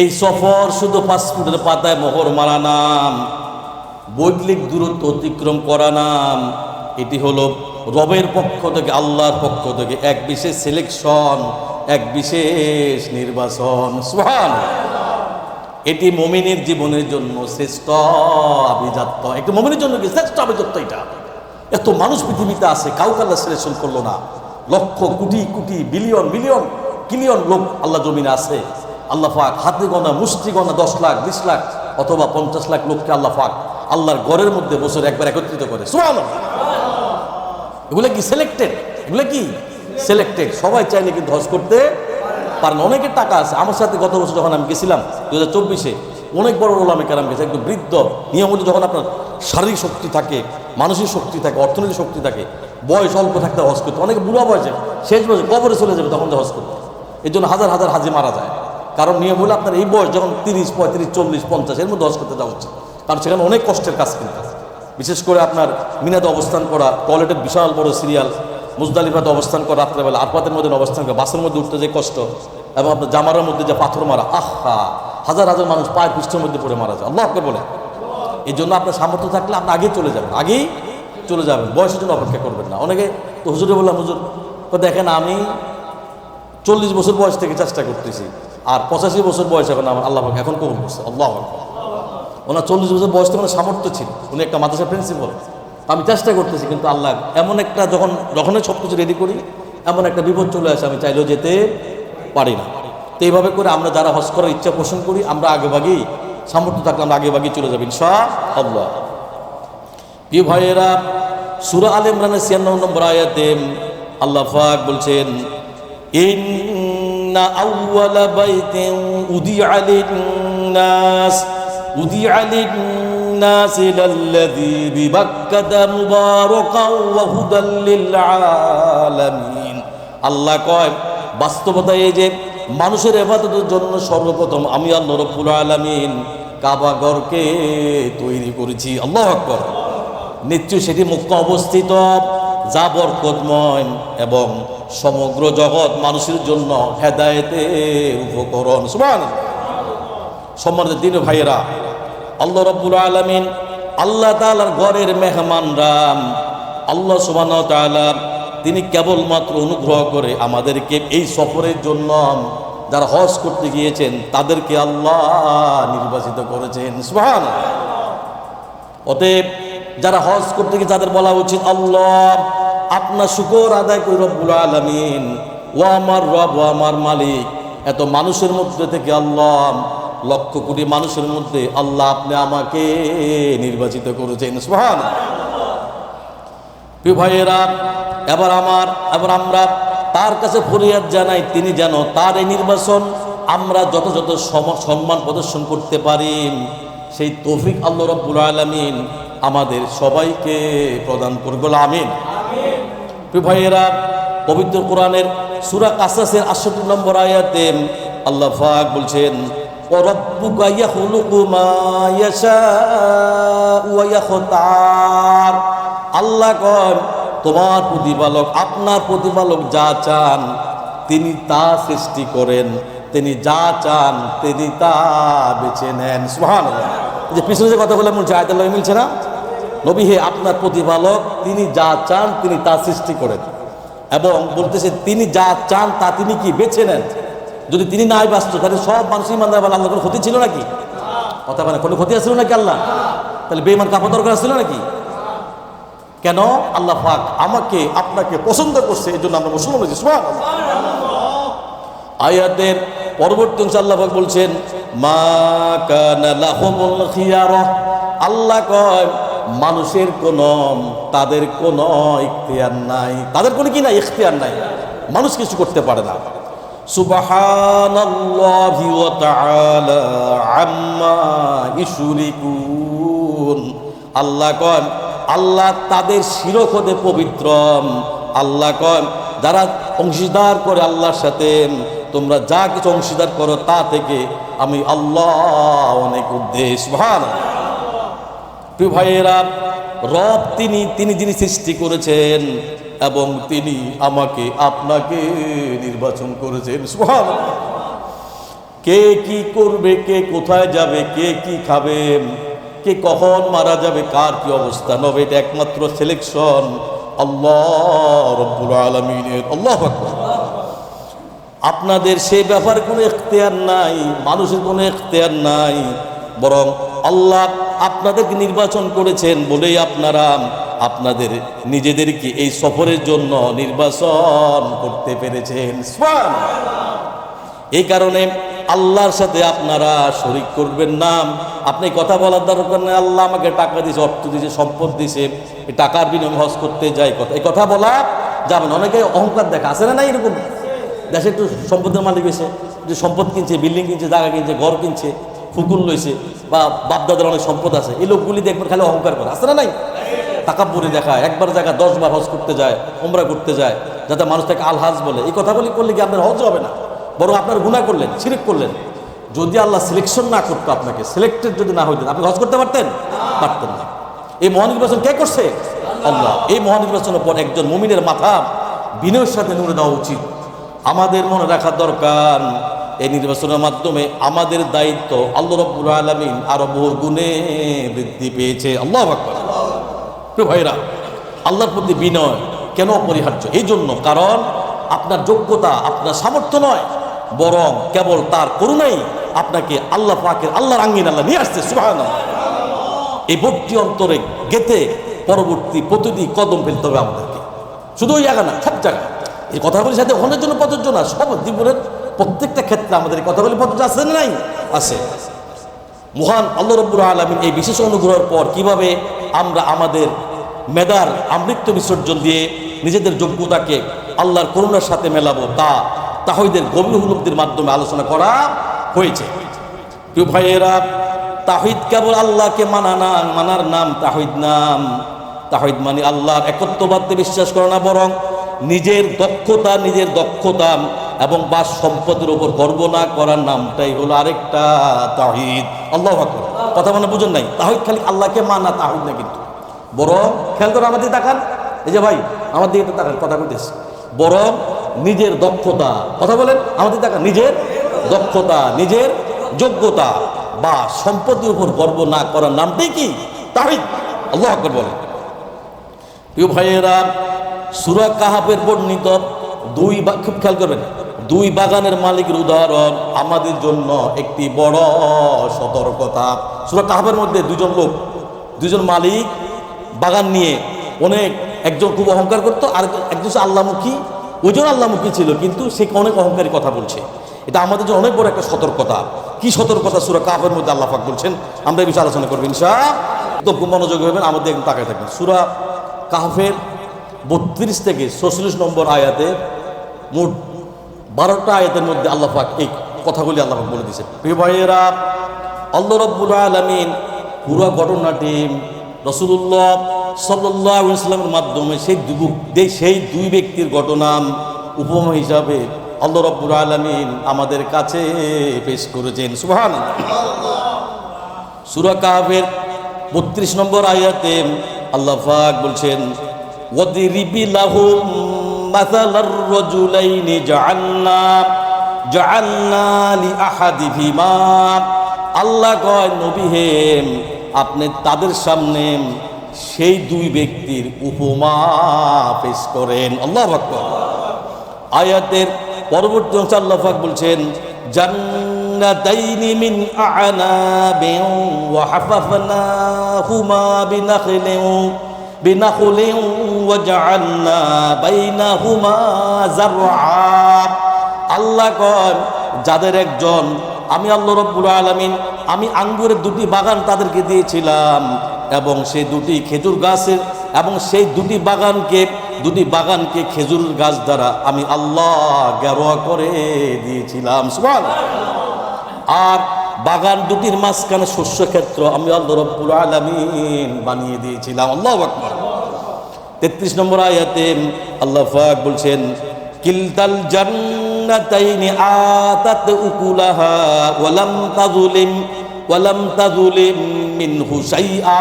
Speaker 1: এই সফর শুধু পাসপোর্টের পাতায় মোহর মারা নাম, বৈজ্ঞানিক দূরত্ব অতিক্রম করা নাম। এটি হলো রবের পক্ষ থেকে, আল্লাহর পক্ষ থেকে এক বিশেষ সিলেকশন, এক বিশেষ নির্বাচন। সুবহানাল্লাহ। এটি মুমিনের জীবনের জন্য শ্রেষ্ঠ আভিজাত্য। একটি মুমিনের জন্য কি শ্রেষ্ঠ আভিজাত্য এটা। এত মানুষ পৃথিবীতে আছে, কাউকে আল্লাহ সিলেকশন করলো না। লক্ষ কোটি কোটি বিলিয়ন বিলিয়ন কিলিয়ন লোক আল্লাহ জমিনে আছে। আল্লাহ পাক হাতে গোনা, মুষ্টি গোনা 10 লাখ 20 লাখ অথবা 50 লাখ লোককে আল্লাহ পাক আল্লাহর ঘরের মধ্যে বছর একবার একত্রিত করে। সুবহানাল্লাহ। এগুলো কি সিলেক্টেড? এগুলো কি সিলেক্টেড? সবাই চাইলে কিন্তু হজ করতে পারেন, অনেকের টাকা আছে। আমার সাথে গত বছর যখন আমি গেছিলাম 2024-এ, অনেক বড় ওলামে কেরাম গেছে, একদম বৃদ্ধ। নিয়ম হচ্ছে যখন আপনার শারীরিক শক্তি থাকে, মানসিক শক্তি থাকে, অর্থনৈতিক শক্তি থাকে, বয়স অল্প থাকতে হজ করতে, অনেকে বুড়া বয়সে শেষ বয়সে কবরে চলে যাবে তখন হজ করতে। এই জন্য হাজার হাজার হাজি মারা যায়। কারণ নিয়ম হলো আপনার এই বয়স যখন 30, 35, 40, 50 এর মধ্যে হজ করতে যাওয়া উচিত। কারণ সেখানে অনেক কষ্টের কাজ কিন্তু, বিশেষ করে আপনার মিনাতে অবস্থান করা, টয়লেটের বিশাল বড় সিরিয়াল, মুজদালিফাতে অবস্থান করা, রাত্রেবেলা আরফাতের মধ্যে অবস্থান করা, বাসের মধ্যে উঠতে যে কষ্ট, এবং আপনার জামারের মধ্যে যে পাথর মারা, আহা, হাজার হাজার মানুষ পায়ের পৃষ্ঠের মধ্যে পড়ে মারা যায়। আল্লাহকে বলে, এই জন্য আপনার সামর্থ্য থাকলে আপনি আগেই চলে যাবেন, আগেই চলে যাবেন, বয়সের জন্য অপেক্ষা করবেন না। অনেকে তো হুজুরে বললাম, হুজুর তো দেখেন আমি 40 বছর বয়স থেকে চেষ্টা করতেছি, আর 85 বছর বয়স এখন আমার আল্লাহ এখন কবুল করছে। আল্লাহ, ওনার 40 বছর বয়স থেকে ওনার সামর্থ্য ছিল, উনি একটা মাদ্রাসার প্রিন্সিপাল। আমি চেষ্টা করতেছি, কিন্তু আল্লাহ এমন একটা যখনই সব কিছু রেডি করি, এমন একটা বিপদ চলে আসে, আমি চাইলেও যেতে পারি না। তো এইভাবে করে আমরা যারা হজ করার ইচ্ছা পোষণ করি, আমরা আগেভাগেই সামর্থ্য থাকলে আমরা আগেভাগেই চলে যাবো ইনশাআল্লাহ। প্রিয় ভাইয়েরা, সূরা আলে ইমরানের 96 নম্বর আয়াতে আল্লাহ পাক বলছেন, ইন্না আউওয়ালা বাইতিন উদিআ লিন-নাস লাল্লাযী বিবাক্কাতা মুবারাকান ওয়া হুদাল লিল আলামিন। আল্লাহ কয়, বাস্তবতা এই যে মানুষের ইবাদতের জন্য সর্বপ্রথম আমি আল্লাহ রাব্বুল আলামিন কাবা ঘরকে তৈরি করেছি। আল্লাহু আকবার। নিশ্চয়ই সেটি মক্কা অবস্থিত, যা বরকতময় এবং সমগ্র জগৎ মানুষের জন্য হেদায়েতের উপকরণ। সুবহানাল্লাহ। সম্মানিত দিন ভাইয়েরা, আল্লাহ রাব্বুল আলামিন, আল্লাহ তাআলার ঘরের মেহমানরা, আল্লাহ সুবহানাহু ওয়া তাআলা তিনি কেবলমাত্র অনুগ্রহ করে আমাদেরকে এই সফরের জন্য যারা হজ করতে গিয়েছেন তাদেরকে আল্লাহ নির্বাচিত করেছেন। সুবহানাল্লাহ। অতএব যারা হজ করতে গিয়ে তাদের বলা উচিত, আল্লাহ আপনার শুকর আদায় করি রব্বুল আলামিন, ও আমার রব, ও আমার মালিক, এত মানুষের মধ্যে থেকে আল্লাহ, লক্ষ কোটি মানুষের মধ্যে আল্লাহ আপনি আমাকে নির্বাচিত করেছেন। সুবহানাল্লাহ। প্রিয় ভাইয়েরা, এবার আমরা তার কাছে ফরিয়াদ জানাই, তিনি যেন তার এই নির্বাচন আমরা যথাযথ সম্মান প্রদর্শন করতে পারি, সেই তৌফিক আল্লাহ রাব্বুল আলামিন আমাদের সবাইকে প্রদান করবে। আমিন। প্রিয় ভাইয়েরা, পবিত্র কোরআনের সূরা কাসাসের 68 নম্বর আয়াতে আল্লাহ পাক বলছেন, ওয়া রাব্বুকা ইয়াখলুকু মা ইয়াশাউ ওয়া ইয়াখতার। আল্লাহ কয়, তোমার প্রতিপালক, আপনার প্রতিপালক যা চান তিনি তা সৃষ্টি করেন, তিনি যা চান তিনি তা বেছে নেন। সুবহানাল্লাহ। যে পিছনে যে কথা বলে মনে হচ্ছে আয়াতুল্লাহ মিলছে না? নবী হে, আপনার প্রতিপালক তিনি যা চান তিনি তা সৃষ্টি করেন, এবং বলতেছে তিনি যা চান তা তিনি কি বেছে নেন। যদি তিনি নাই বাঁচত তাহলে সব মানুষ ইমানদার বলে আল্লাহ কোনো ক্ষতি ছিল নাকি? কথা বলে কোনো ক্ষতি আসছিল নাকি আল্লাহ? তাহলে বেঈমান কাপড় দরকার ছিল নাকি? কেন? আল্লাহ পাক আমাকে আপনাকে পছন্দ করছে, এই জন্য আমরা মুসলমান হয়েছি। সুবহানাল্লাহ। আয়াতের পরবর্তী অংশে আল্লাহ পাক বলছেন, মা কানা লাহুমুল খিয়ারা। আল্লাহ কয়, মানুষের তাদের কোনো ইখতিয়ার নাই, তাদের কোনো কি নাই, ইখতিয়ার নাই, মানুষ কিছু করতে পারে না। সুবহানাল্লাহি ওয়া তাআলা আম্মা ইউশরিকুন। আল্লাহ কয়, আল্লাহ তাদের শিরক হতে পবিত্র। আল্লাহ কয়, যারা অংশীদার করে আল্লাহর সাথে, তোমরা যা কিছু অংশীদার করো তা থেকে আমি আল্লাহ অনেক ঊর্ধ্বে। সুবহানাল্লাহ। প্রিয় ভাইয়েরা, রব তিনি যিনি সৃষ্টি করেছেন এবং তিনি আমাকে আপনাকে নির্বাচন করেছেন। সুবহানাল্লাহ। কে কি করবে, কে কোথায় যাবে, কে কি খাবে, কে কখন মারা যাবে, কার কি অবস্থা হবে, এটা একমাত্র সিলেকশন আল্লাহ রাব্বুল আলামিনের। আল্লাহু আকবার। আপনাদের সেই ব্যাপারে কোনো ইখতিয়ার নাই, মানুষের কোনো ইখতিয়ার নাই, বরং আল্লাহ আপনাদেরকে নির্বাচন করেছেন বলেই আপনারা আপনাদের নিজেদেরকে এই সফরের জন্য নির্বাচন করতে পেরেছেন। এই কারণে আল্লাহর সাথে আপনারা শরীক করবেন না। আপনি কথা বলার দরকার নেই, আল্লাহ আমাকে টাকা দিয়েছে, অর্থ দিয়েছে, সম্পদ দিয়েছে, এই টাকার বিনিময়ে হজ করতে যাই, এই কথা বলা যাবে না। অনেকে অহংকার দেখা আছে না, এরকম দেশে একটু সম্পদের মালিক হয়েছে, যে সম্পদ কিনছে, বিল্ডিং কিনছে, জায়গা কিনছে, ঘর কিনছে, ফুকুল লইছে, বা বাপদাদের অনেক সম্পদ আছে, এই লোকগুলি দেখবেন খালি অহংকার করে, আছে না নাই? তাকাব্বুরি দেখায়, একবার জায়গা 10 বার হজ করতে যায়, উমরা করতে যায়, যাতে মানুষ তাকে আলহাজ বলে। এই কথাগুলি করলে কি আপনার হজ হবে না, বরং আপনার গুনাহ করলেন, শিরক করলেন। যদি আল্লাহ সিলেকশন না করতো, আপনাকে সিলেক্টেড যদি না হইতেন, আপনি হজ করতে পারতেন? পারতেন না। এই মহানির্বাচন কে করছে? আল্লাহ। এই মহানির্বাচনের পর একজন মুমিনের মাথা বিনয়ের সাথে নুরে দেওয়া উচিত। আমাদের মনে রাখা দরকার, এই নির্বাচনের মাধ্যমে আমাদের দায়িত্ব আল্লাহ রাব্বুল আলামিন আরো বহু গুণে বৃদ্ধি পেয়েছে। আল্লাহু আকবার। প্রিয় ভাইরা, আল্লাহর প্রতি বিনয় কেন অপরিহার্য? এই জন্য, কারণ আপনার যোগ্যতা, আপনার সামর্থ্য নয়, বরং কেবল তার করুণাই আপনাকে আল্লাহ পাকের আল্লাহর আঙ্গিন আল্লাহ নিয়ে আসছে। সুবহানাল্লাহ। এই ভক্তি অন্তরে গেতে পরবর্তী প্রতিটি কদম ফেলতে হবে আমাদেরকে, শুধু ওই জায়গা না, সব জায়গায়। এই কথাগুলির সাথে অনেক জন্য প্রযোজ্য না, সব জীবনের প্রত্যেকটা ক্ষেত্রে আমাদের এই কথাগুলি প্রযোজ্য আছে না নাই? আছে। মহান আল্লাহ রাব্বুল আলামিন এই বিশেষ অনুগ্রহের পর কিভাবে আমরা আমাদের মেধার আমৃত্য বিসর্জন দিয়ে নিজেদের যোগ্যতাকে আল্লাহর করুণার সাথে মেলাবো, তা তাওহীদের গভীর উপলব্ধির মাধ্যমে আলোচনা করা হয়েছে। প্রিয় ভাইয়েরা, তাওহীদ কেবল আল্লাহকে মানার নাম তাওহীদ নাম। তাওহীদ মানে আল্লাহর একত্ববাদে বিশ্বাস করে না, বরং নিজের দক্ষতা এবং বা সম্পদের উপর গর্ব না করার নামটাই হলো আরেকটা তাওহীদ। আল্লাহু আকবার। কথা মানে বুঝেন নাই? তাওহীদ খালি আল্লাহকে মানা তাওহীদ না, কিন্তু বরং খেয়াল করে আমাদের তাকান, এই যে ভাই আমার দিকে তাকান, কথা বলতেছি, বরং নিজের দক্ষতা, কথা বলেন, আমাদের তাকান, নিজের দক্ষতা, নিজের যোগ্যতা বা সম্পদের উপর গর্ব না করার নামটাই কি? তাওহীদ। আল্লাহু আকবার বলেন। প্রিয় ভাইয়েরা, সূরা কাহাফের বর্ণিত খুব খেয়াল করবেন, 2 বাগানের মালিকের উদাহরণ আমাদের জন্য একটি বড় সতর্কতা। সূরা কাহাফের মধ্যে 2জন মালিক বাগান নিয়ে একজন খুব অহংকার করতো, আর একজন আল্লাহমুখী। ওইজন আল্লাহমুখী ছিল, কিন্তু সে অনেক অহংকারী কথা বলছে। এটা আমাদের জন্য অনেক বড় একটা সতর্কতা। কি সতর্কতা? সূরা কাহাফের মধ্যে আল্লাহ পাক বলছেন, আমরা এই বিষয়ে আলোচনা করবো ইনশাআল্লাহ। তো খুব মনোযোগী হবেন, আমাদের একদম তাকায় থাকবেন। সূরা কাহাফের 32 থেকে 46 নম্বর আয়াতে, মোট 12টা আয়াতের মধ্যে আল্লাহ পাক এই কথাগুলি আল্লাহ পাক বলে দিয়েছেন। প্রিয় ভাইয়েরা, আল্লাহ রাব্বুল আলামিন পুরো ঘটনাটি রাসূলুল্লাহ সাল্লাল্লাহু আলাইহি ওয়াসাল্লামের মাধ্যমে সেই 2 ব্যক্তির ঘটনা উপমা হিসাবে আল্লাহ রাব্বুল আলামিন আমাদের কাছে পেশ করেছেন। সুবহানাল্লাহ। সূরা কাহাফের 32 নম্বর আয়াতে আল্লাহ পাক বলছেন, ওয়াদরিবি লাহুম মাসালার রাজুলাইনি জাআলনা লিআহাদিহিমা। আল্লাহ কয়, নবী হে, আপনি তাদের সামনে সেই 2 ব্যক্তির উপমা পেশ করেন। আল্লাহু আকবার। আয়াতের পরবর্তী অংশে আল্লাহ পাক বলছেন, জান্নাতাইনি মিন আ'নাবিন ওয়া হাফাফনাহুমা বিনাখলিন ওয়া জাআলনা বাইনাহুমা যারআ। আল্লাহ কয়, যাদের একজন আমি আল্লাহ রাব্বুল আলামিন আমি আঙ্গুরের 2টি বাগান তাদেরকে দিয়েছিলাম, এবং সেই 2টি খেজুর গাছের, এবং সেই 2টি বাগানকে খেজুর গাছ দ্বারা আমি আল্লাহ গেরোয়া করে দিয়েছিলাম। সুবহানাল্লাহ। আর বাগান 2টির মাঝখানে শস্য ক্ষেত্র আমি আল্লাহ রাব্বুল আলামিন বানিয়ে দিয়েছিলাম। আল্লাহু আকবার। 33 নম্বর আয়াতে আল্লাহ পাক বলছেন, কিলতাল জান্নাতাইনি আতাত উকুলাহা ওয়ালাম তাযুলিম মিনহু শাইআ।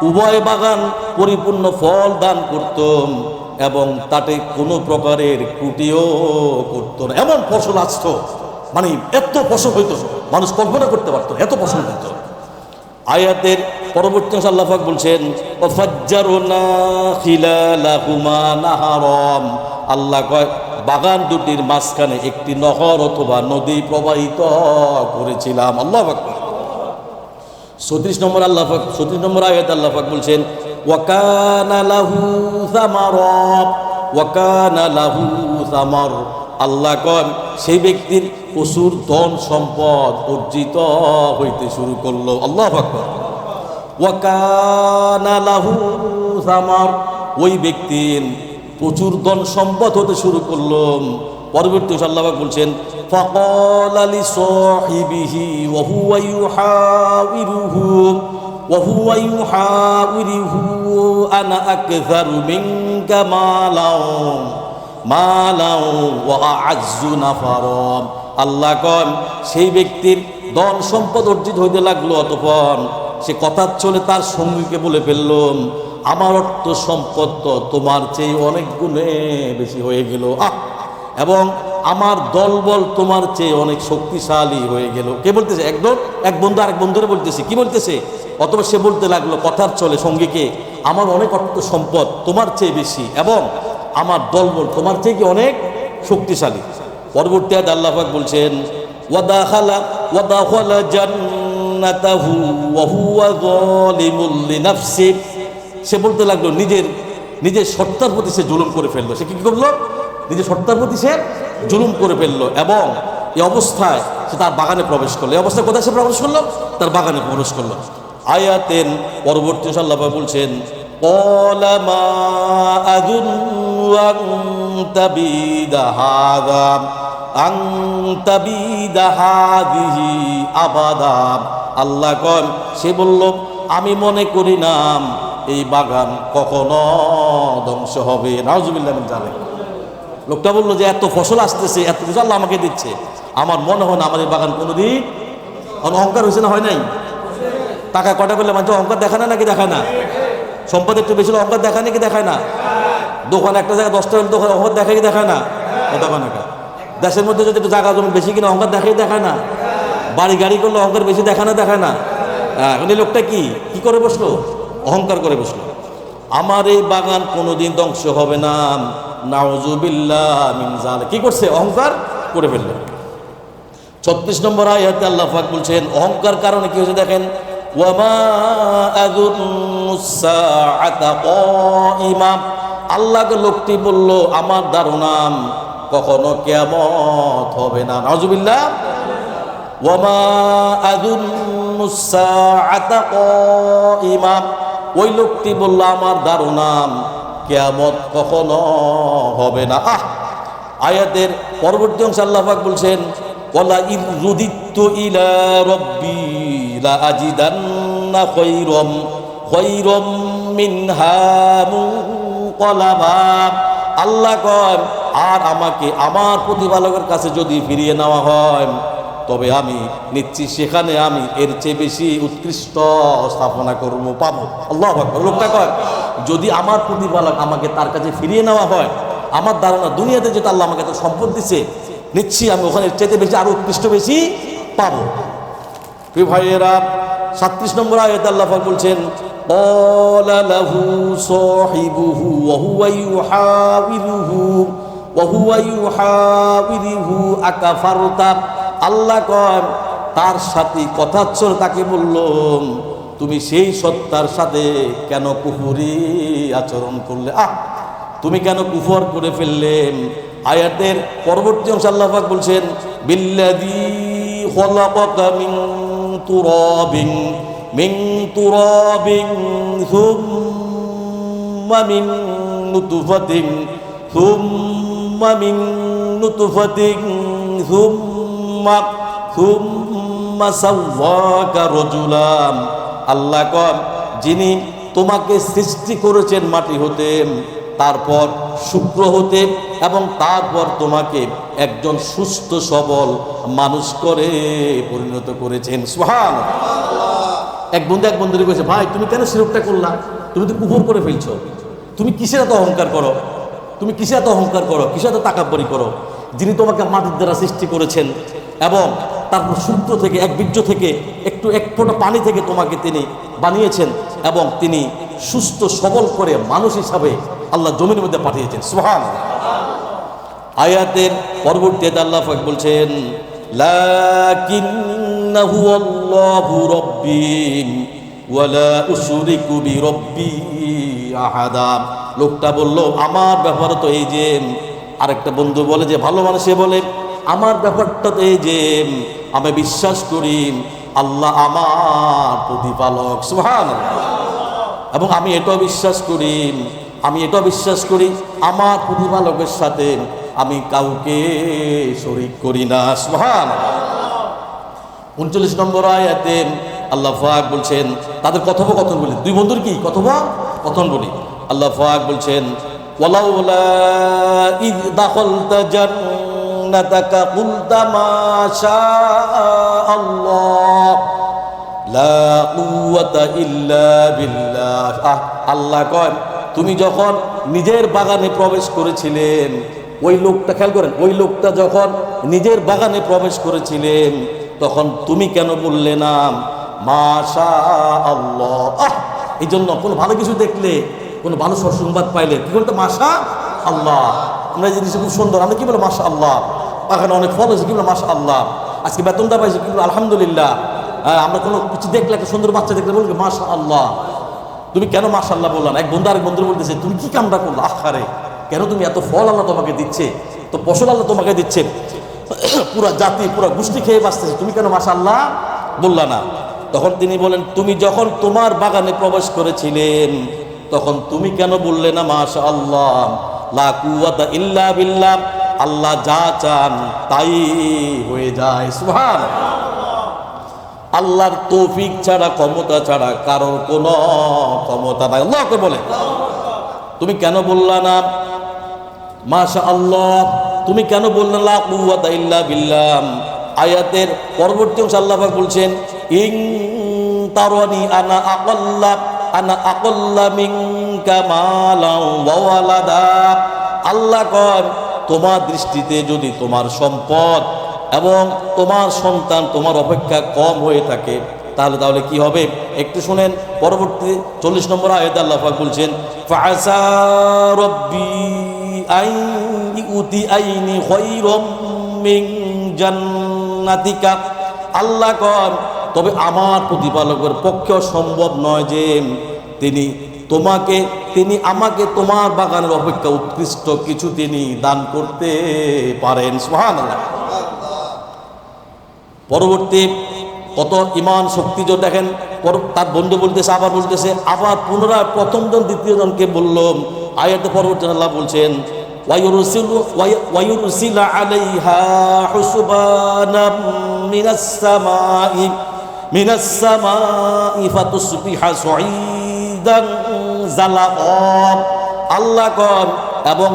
Speaker 1: উভয় বাগান পরিপূর্ণ ফল দান করত এবং তাতে কোনো প্রকারের ত্রুটিও করত না। এমন ফসল আসতো, মানে এত ফসল হইতো মানুষ কল্পনা করতে পারতো, এত ফসল হইতো। আয়াতের পরবর্তী অংশে আল্লাহ পাক বলছেন, ওয়াফাজ্জারনা খিলালাহুমা নাহারাম। আল্লাহ কয়, বাগান 2টির মাঝখানে একটি নহর অথবা নদী প্রবাহিত করেছিলাম। আল্লাহু আকবার। 34 নম্বর আয়াতে আল্লাহ পাক বলছেন, ওয়াকানা লাহু সামার। আল্লাহ কন, সেই ব্যক্তির প্রচুর ধন সম্পদ অর্জিত হইতে শুরু করলো। আল্লাহু আকবার। ওয়াকানা লাহু সামার, ওই ব্যক্তির প্রচুর ধন সম্পদ হতে শুরু করলো। পরবর্তী আল্লাহ পাক বলছেন ফাকালা লিসাহিবিহি ওয়া হুয়া ইউহাউিরুহু আনা আকযারু মিনকা মালাও ওয়া আ'আজ্জু নাফারা। আল্লাহ কন সেই ব্যক্তির ধন সম্পদ অর্জিত হইতে লাগলো, অতঃপর সে কথার চলে তার সঙ্গীকে বলে ফেলল, আমার অর্থ সম্পদ তো তোমার চেয়ে অনেক গুণে বেশি হয়ে গেল, এবং আমার দলবল তোমার চেয়ে অনেক শক্তিশালী হয়ে গেল। কে বলতেছে? এক বন্ধু আরেক বন্ধুরে বলতেছে। কি বলতেছে? অথবা সে বলতে লাগলো কথার চলে সঙ্গীকে, আমার অনেক অর্থ সম্পদ তোমার চেয়ে বেশি এবং আমার দলবল তোমার থেকে অনেক শক্তিশালী। পরবর্তী আয়াতে আল্লাহ পাক বলছেন ওয়াদাখালা জান্নাতাহু ওয়া হুয়া যালিমুল লিনাফসিহি। সে বলতে লাগলো নিজের সত্তার প্রতি সে জুলুম করে ফেললো। সে কি করলো? নিজের সত্তার প্রতি সে জুলুম করে ফেললো এবং এই অবস্থায় সে তার বাগানে প্রবেশ করলো। এই অবস্থায় কোথায় সে প্রবেশ করলো? তার বাগানে প্রবেশ করলো। আয়াতের পরবর্তী আল্লাহ পাক বলছেন قال ما أظن أن تبيد هذه أبدا। আল্লাহ কন সে বলল আমি মনে করি না এই বাগান কখনো ধ্বংস হবে। নাউজুবিল্লাহ মিন যালিক। লোকটা বললো যে এত ফসল আসতেছে, এত কিছু আল্লাহ আমাকে দিচ্ছে, আমার মনে হয় না আমার এই বাগান কোনোদিন। অহংকার হয়েছে না? হয় নাই? টাকা কটা করলে মানুষ অহংকার দেখায় না নাকি দেখায় না? সম্পদ একটু বেশি অহংকার দেখায় নাকি দেখায় না? দোকান একটা জায়গায় 10টা হলে দোকান অহংকার দেখায় কি দেখায় না? দেখায় না। দেশের মধ্যে যদি একটু জায়গা জমি বেশি কিনা অহংকার দেখায় না? বাড়ি গাড়ি করলে অহংকার বেশি দেখায় না? এখন এই লোকটা কি করে বসলো? অহংকার করে বসলো। আমার এই বাগান কোনোদিন ধ্বংস হবে না। নাউজুবিল্লাহ মিন যালিক। কি করছে? অহংকার করে ফেলল। 36 নম্বর আয়াতে আল্লাহ পাক বলছেন অহংকার কারণে কি হয়েছে দেখেন, ওয়ামা আযুন্নুস সাআতা কাইমা। আল্লাহকে লোকটি বলল আমার ধারণা কখনো কিয়ামত হবে না। নাউজুবিল্লাহ। ওয়ামা আযুন্নুস সাআতা কাইমা। ওই লোকটি বলল আমার ধারণা কিয়ামত কখনো হবে না। আয়াতের পরবর্তী অংশে আল্লাহ পাক বলছেন ওয়ালা ইয রুদিতু ইলা রাব্বি লা আজিদান্না খায়রাম মিনহা মুনকালাবা। আল্লাহ কয় আর আমাকে আমার প্রতিপালকের কাছে যদি ফিরিয়ে নেওয়া হয় তবে আমি নিশ্চিত সেখানে আমি এর চেয়ে বেশি উৎকৃষ্ট স্থাপনা করবো, পাবো। আল্লাহু আকবার। লোকটা কয় যদি আমার প্রতিপালক আমাকে তার কাছে ফিরিয়ে নেওয়া হয়, আমার ধারণা দুনিয়াতে যেটা আল্লাহ আমাকে এত সম্পদ দিচ্ছে, নিশ্চয়ই আমি ওখানে চাইতে বেশি আরো উৎকৃষ্ট বেশি পাবো। ভাইয়েরা 37 নম্বর আয়াতে আল্লাহ পাক বলছেন ক্বালা লাহু সাহিবুহু ওয়া হুয়া ইউহাবিরুহু আকাফারতা। আল্লাহ কয় তার সাথে কথা চলে তাকে বলল তুমি সেই সত্তার সাথে কেন কুফরি আচরণ করলে? তুমি কেন কুফর করে ফেললে? আয়াতের পরবর্তী অংশ আল্লাহ পাক বলছেন বিল্লাযী খালাকাকা মিন তুরাবিন সুম্মা মিন নুতফাতিন সুম্মা সাওয়াকা রাজুলা। আল্লাহ কন যিনি তোমাকে সৃষ্টি করেছেন মাটি হতে, তারপর শুক্র হতে, এবং তারপর তোমাকে একজন সুস্থ সবল মানুষ করে পরিণত করেছেন। সুবহানাল্লাহ। এক বন্ধুরে কইছে ভাই তুমি কেন শিরকটা করলা? তুমি তো কুফর করে ফেলছো। তুমি কিসের এত অহংকার করো? কিসের এত তাকাব্বুরি করো? যিনি তোমাকে মাটির দ্বারা সৃষ্টি করেছেন এবং তারপর সূত্র থেকে এক বীর্য থেকে এক ফোঁটা পানি থেকে তোমাকে তিনি বানিয়েছেন এবং তিনি সুস্থ সবল করে মানুষ হিসাবে আল্লাহ জমিনের মধ্যে পাঠিয়েছেন। সুবহানাল্লাহ। আয়াতের পরবর্তীতে আল্লাহ পাক বলছেন লাকিন্নাহু আল্লাহু রাব্বি ওয়া লা উশরিকু বিরাব্বি আহাদা। লোকটা বলল আমার ব্যাপার তো এই যে, আরেকটা বন্ধু বলে যে ভালো মানুষে বলে আমার ব্যাপারটা তো এই যে আমি বিশ্বাস করি আল্লাহ আমার প্রতিপালক। সুবহানাল্লাহ। এবং আমি এটাও বিশ্বাস করি আমার প্রতিপালকের সাথে আমি কাউকে শরীক করি না। সুবহানাল্লাহ। 39 নম্বর আয়াতে আল্লাহ পাক বলছেন তাদের কথোপকথন বলি, দুই বন্ধুর কি কথোপকথন বলি। আল্লাহ পাক বলছেন ওয়ালাউলা ইয দাখালতা জান্নাতাকা কুলতা মা শাআল্লাহ লা কুওয়াতা ইল্লা বিল্লাহ। আল্লাহ কয় তুমি যখন নিজের বাগানে প্রবেশ করেছিলেন, ওই লোকটা খেয়াল করেন, ওই লোকটা যখন নিজের বাগানে প্রবেশ করেছিলেন তখন তুমি কেন বললে না মাশা আল্লাহ? এই জন্য কোনো ভালো কিছু দেখলে, কোনো ভালো সংবাদ পাইলে কি বলতো মাশা আল্লাহ। আমরা এই জিনিসটা খুব সুন্দর, আমরা কি বলো মাশা আল্লাহ। বাগানে অনেক ফল হয়েছে কি বলো মাশা আল্লাহ। আজকে বেতনটা পাইছি কি বলো আলহামদুলিল্লাহ। আমরা কোনো কিছু দেখলে, একটা সুন্দর বাচ্চা দেখলে বলবে মাশা আল্লাহ। তুমি কেন মাশা আল্লাহ বললা না? এক বন্ধু আরেক বন্ধু বলতেছে তুমি কি কামটা করলো, আখারে কেন তুমি এত ফল আল্লাহ তোমাকে দিচ্ছে, তো ফসল আল্লাহ তোমাকে দিচ্ছে, পুরা জাতি পুরা গোষ্ঠী খেয়ে বাঁচতেছে, তুমি কেন মাশাআল্লাহ বললা না? তখন তিনি বলেন তুমি যখন তোমার বাগানে প্রবেশ করেছিলেন তখন তুমি কেন বললে না মাশাআল্লাহ? লা কুওয়াতা ইল্লা বিল্লাহ। আল্লাহ যা চান তাই হয়ে যায়। সুবহানাল্লাহ। আল্লাহর তৌফিক ছাড়া, ক্ষমতা ছাড়া কারোর কোনো ক্ষমতা নাই। আল্লাহকে বলে তুমি কেন বললা না মাশাআল্লাহ? তুমি কেন বললেন লা কুওয়াতা ইল্লা বিল্লাহ? আয়াতের পরবর্তী অংশে আল্লাহ পাক বলছেন ইন তারানি আনা আকাল্লা মিনকা মালান ওয়া ওয়ালাদা। আল্লাহ কন তোমার দৃষ্টিতে যদি তোমার সম্পদ এবং তোমার সন্তান তোমার অপেক্ষা কম হয়ে থাকে তাহলে কি হবে? একটু শুনেন, পরবর্তী 40 নম্বর আয়াতে আল্লাহ পাক বলছেন ফাআসা রাব্বি আই ইউতি আইনি খায়রাম মিন জান্নাতিকা। আল্লাহ কন তবে আমার প্রতিপালকের পক্ষে সম্ভব নয় যে তিনি আমাকে তোমার বাগানের অপেক্ষা উৎকৃষ্ট কিছু তিনি দান করতে পারেন। সুবহানাল্লাহ। পরবর্তী কত ইমান শক্তি যে দেখেন, তার বন্ধু বলতেছে, আবার পুনরায় প্রথম জন দ্বিতীয় জনকে বলল। আয়াতে পরবর্তী আল্লাহ বলছেন ওয়ায়ুরসিল আলাইহা হুসবানাম মিনাস সামাই ফাতুসবিহা সুঈদান জালাকা। আল্লাহ কন এবং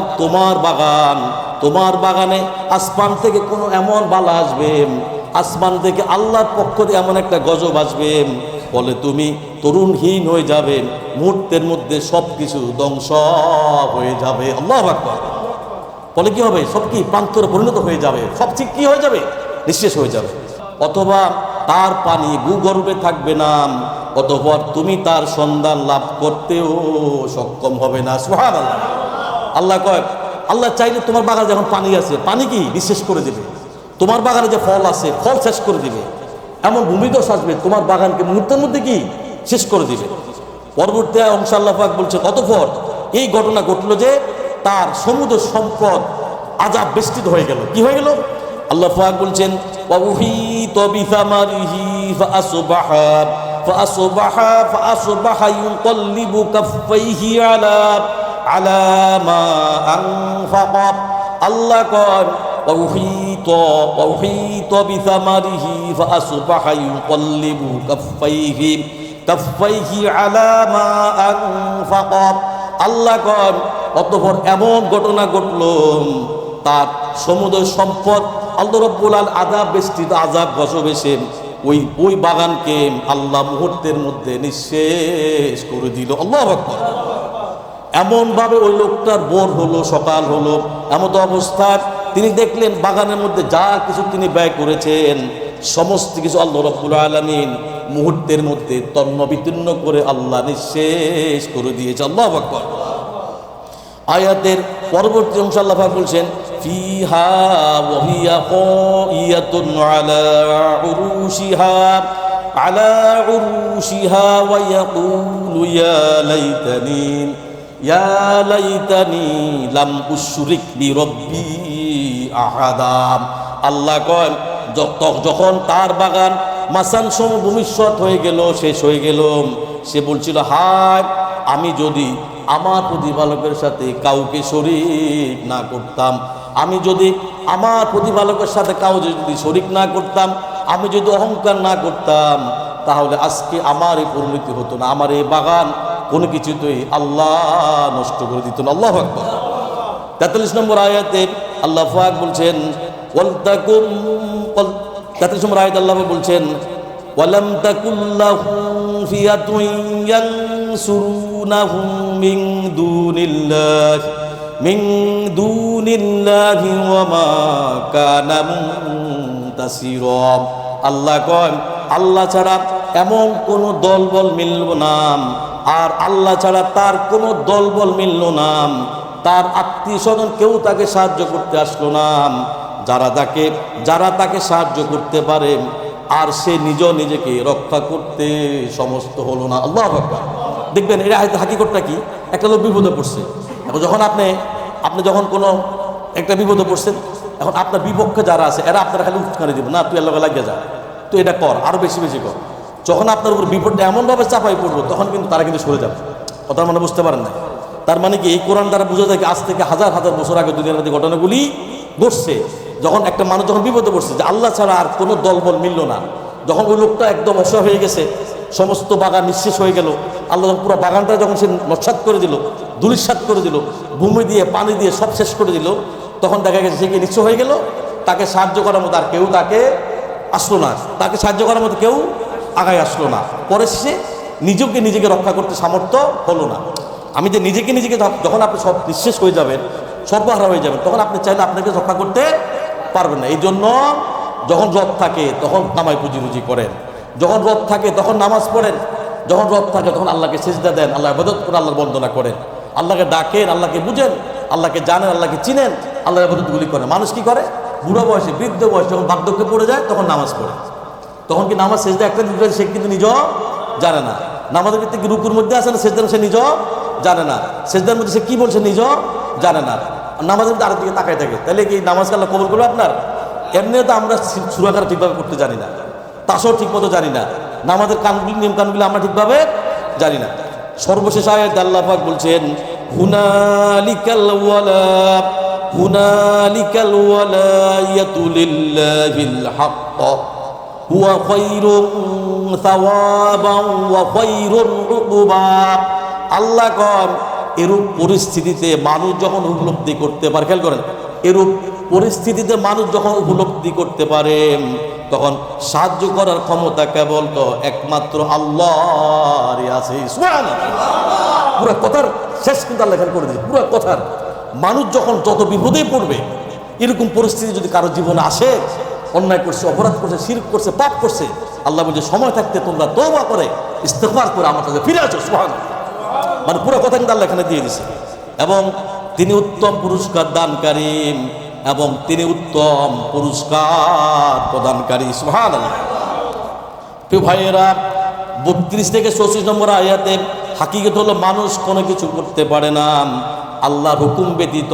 Speaker 1: তোমার বাগানে আসমান থেকে কোনো এমন বালা আসবে, আসমান থেকে আল্লাহর পক্ষ থেকে এমন একটা গজব আসবে, বলে তুমি তরুণহীন হয়ে যাবে, মুহূর্তের মধ্যে সব কিছু ধ্বংস হয়ে যাবে। আল্লাহু আকবার। বলে কি হবে? সব কি প্রান্তরে পরিণত হয়ে যাবে, সব ঠিক কি হয়ে যাবে, নিঃশেষ হয়ে যাবে। অথবা তার পানি ভূগর্ভে থাকবে না, অতঃপর তুমি তার সন্ধান লাভ করতেও সক্ষম হবে না। সুবহানাল্লাহ। আল্লাহ কয় আল্লাহ চাইলে তোমার বাগানে যখন পানি আছে, পানি কি নিঃশেষ করে দেবে। তোমার বাগানে যে ফল আছে, ফল শেষ করে দিবে। এমন ভূমিধস আসবে, তোমার বাগানকে মুহূর্তের মধ্যে কি শেষ করে দিবে। পরবর্তী অংশ আল্লাহ পাক বলছে অতঃপর এই ঘটনা ঘটলো যে তার সমুদ্র সম্পদ আযাব বেষ্টিত হয়ে গেল। কি হয়ে গেল? আল্লাহ পাক বলছেন ওয়াউহিতা বিসামারিহি ফাআসবাহা ইউকাল্লিবু কাফাইহি আলা মা আনফাকা। আল্লাহ কন وأحيط بثمره فأصبح يقلب كفيه على ما أنفق। আল্লাহ কন অতঃপর এমন ঘটনা ঘটল তার সমুদ্র সম্পদ আল্লাহ রাব্বুল আযাব বেষ্টিত আযাব গজবেশে ওই বাগানকে আল্লাহ মুহূর্তের মধ্যে নিঃশেষ করে দিল। আল্লাহু আকবার। এমন ভাবে ওই লোকটার ভোর হলো, সকাল হলো, এমন অবস্থা তিনি দেখলেন বাগানের মধ্যে যা কিছু তিনি ব্যয় করেছেন সমস্ত কিছু আল্লাহ রাব্বুল আলামিন মুহূর্তের মধ্যে তন্ন বিতীর্ণ করে আল্লাহ নিঃশেষ করে দিয়েছে। আল্লাহু আকবার। আয়াতের পরবর্তী অংশ আল্লাহ পাক বলছেন ফিহা ওয়া হিয়া খাইয়াতুন আলা উরুশিহা ওয়া ইয়াকুলু ইয়া লাইতানি লাম উশরিক বিরব্বি আহাদাম। আল্লাহ কয় যখন তার বাগান মাসান ভবিষ্যৎ হয়ে গেল, শেষ হয়ে গেল, সে বলছিল হায় আমি যদি আমার প্রতিপালকের সাথে কাউকে শরীক না করতাম, আমি যদি আমার প্রতিপালকের সাথে কাউকে যদি শরিক না করতাম, আমি যদি অহংকার না করতাম, তাহলে আজকে আমার এই পরিণতি হতো না, আমার এই বাগান কোনো কিছুতেই আল্লাহ নষ্ট করে দিত না। আল্লাহু আকবার। 43 নম্বর আয়াতে আল্লাহ পাক বলছেন, 43 নম্বর আয়াতে আল্লাহ বলছেন, ওয়ালাম তাকুল্লাহু ফিয়াতুন ইয়ানসুরুনাহুম মিন দুনিল্লাহি ওয়া মা কানা মুনতাসিরা। আল্লাহ কয়, আল্লাহ ছাড়া এমন কোন দলবল মিলল না, আর আল্লাহ ছাড়া তার কোনো দলবল মিলল না, তার আত্মীয় স্বজন কেউ তাকে সাহায্য করতে আসলো না, যারা তাকে সাহায্য করতে পারে, আর সে নিজেকে রক্ষা করতে সমস্ত হলো না। আল্লাহু আকবার। দেখবেন এটা হয়তো হাকিকতটা কি, একটা লোক বিপদে পড়ছে, এখন যখন আপনি যখন কোনো একটা বিপদে পড়ছেন, এখন আপনার বিপক্ষে যারা আছে এরা আপনারা খালি উৎখানে দিব, না তুই আল্লাহ লাগিয়ে যা, তুই এটা কর, আরো বেশি বেশি কর। যখন আপনার উপর বিপদটা এমনভাবে চাপাই পড়বো, তখন কিন্তু তারা কিন্তু সরে যাবে। কথা মানে বুঝতে পারেন না? তার মানে কি, এই কোরআন দ্বারা বোঝা যায় আজ থেকে হাজার হাজার বছর আগে দুনিয়ার মধ্যে ঘটনাগুলি ঘটছে। যখন একটা মানুষ যখন বিপদে পড়ছে, যে আল্লাহ ছাড়া আর কোনো দলবল মিলল না, যখন ওই লোকটা একদম অসহায় হয়ে গেছে, সমস্ত বাগান নিঃশেষ হয়ে গেল, আল্লাহ যখন পুরো বাগানটা যখন সে নস্যাৎ করে দিল, ধূলিসাৎ করে দিল, ভূমি দিয়ে পানি দিয়ে সব শেষ করে দিল, তখন দেখা গেছে সে কি নিঃস্ব হয়ে গেল। তাকে সাহায্য করার মতো আর কেউ তাকে আসলো না, তাকে সাহায্য করার মতো কেউ আগায় আসলো না। পরে সে নিজেকে রক্ষা করতে সামর্থ্য হলো না। আমি যে নিজেকে যখন আপনি সব নিঃশেষ হয়ে যাবেন, সর্বহারা হয়ে যাবেন, তখন আপনি চাইলে আপনাকে রক্ষা করতে পারবেন না। এই জন্য যখন রব থাকে তখন কামাই পুঁজি রুজি করেন, যখন রব থাকে তখন নামাজ পড়েন, যখন রব থাকে তখন আল্লাহকে সিজদা দেন, আল্লাহ ইবাদত করে আল্লাহর বন্দনা করেন, আল্লাহকে ডাকেন, আল্লাহকে বুঝেন, আল্লাহকে জানেন, আল্লাহকে চিনেন, আল্লাহর ইবাদতগুলি করেন। মানুষ কি করে, বুড়ো বয়সে বৃদ্ধ বয়সে যখন বার্ধক্যে পড়ে যায় তখন নামাজ পড়ে, তখন কি নামাজ সেজদা একটা দুটো সে কিন্তু নিজেও জানে না। নামাজের ভিত্তি কি রুকুর মধ্যে আছে না সেজদার, সে নিজেও জানে না। সেজদার মধ্যে সে কি বলছে নিজেও জানে না। নামাজের মধ্যে আরেক দিকে তাকায় থাকে, তাহলে কি নামাজকে আল্লাহ কবুল করবে আপনার? এমনিও তো আমরা সূরা ঠিকভাবে করতে জানি না, তাসও ঠিক মতো জানি না, নামাজের কানগুলি নিয়ম কানগুলি আমরা ঠিকভাবে জানি না। সর্বশেষ আয়াতে আল্লাহ পাক বলছেন, হুনালিকাল ওয়ালায়াতু লিল্লাহিল হক হুয়া খায়রুন সাওয়াবান ওয়া খায়রুন উকুবা। আল্লাহ কন, এরূপ পরিস্থিতিতে মানুষ যখন উপলব্ধি করতে পারে, খেয়াল করেন, এরূপ পরিস্থিতিতে মানুষ যখন উপলব্ধি করতে পারে, তখন সাহায্য করার ক্ষমতা কেবল তো একমাত্র আল্লাহরই আছে। সুবহানাল্লাহ। পুরো কথার শেষ কিন্তু আল্লাহ এখানে করে দিয়েছে, পুরো কথার। মানুষ যখন যত বিপদে পড়বে, এরকম পরিস্থিতি যদি কারো জীবনে আসে, অন্যায় করছে, অপরাধ করছে, শিরক করছে, পাপ করছে, আল্লাহ বলছে সময় থাকতে তোমরা তওবা করে ইস্তেগফার করে আমার কাছে ফিরে আসো। সুবহানাল্লাহ। মানে পুরো কথা কিন্তু আল্লাহ এখানে দিয়ে দিয়েছে। এবং তিনি উত্তম পুরস্কার দানকারী, এবং তিনি উত্তম পুরস্কার প্রদানকারী। সুবহানাল্লাহ। প্রিয় ভাইয়েরা, 32 থেকে 34 নম্বর আয়াতে হাকিকত হলো মানুষ কোনো কিছু করতে পারে না আল্লাহর হুকুম ব্যতীত।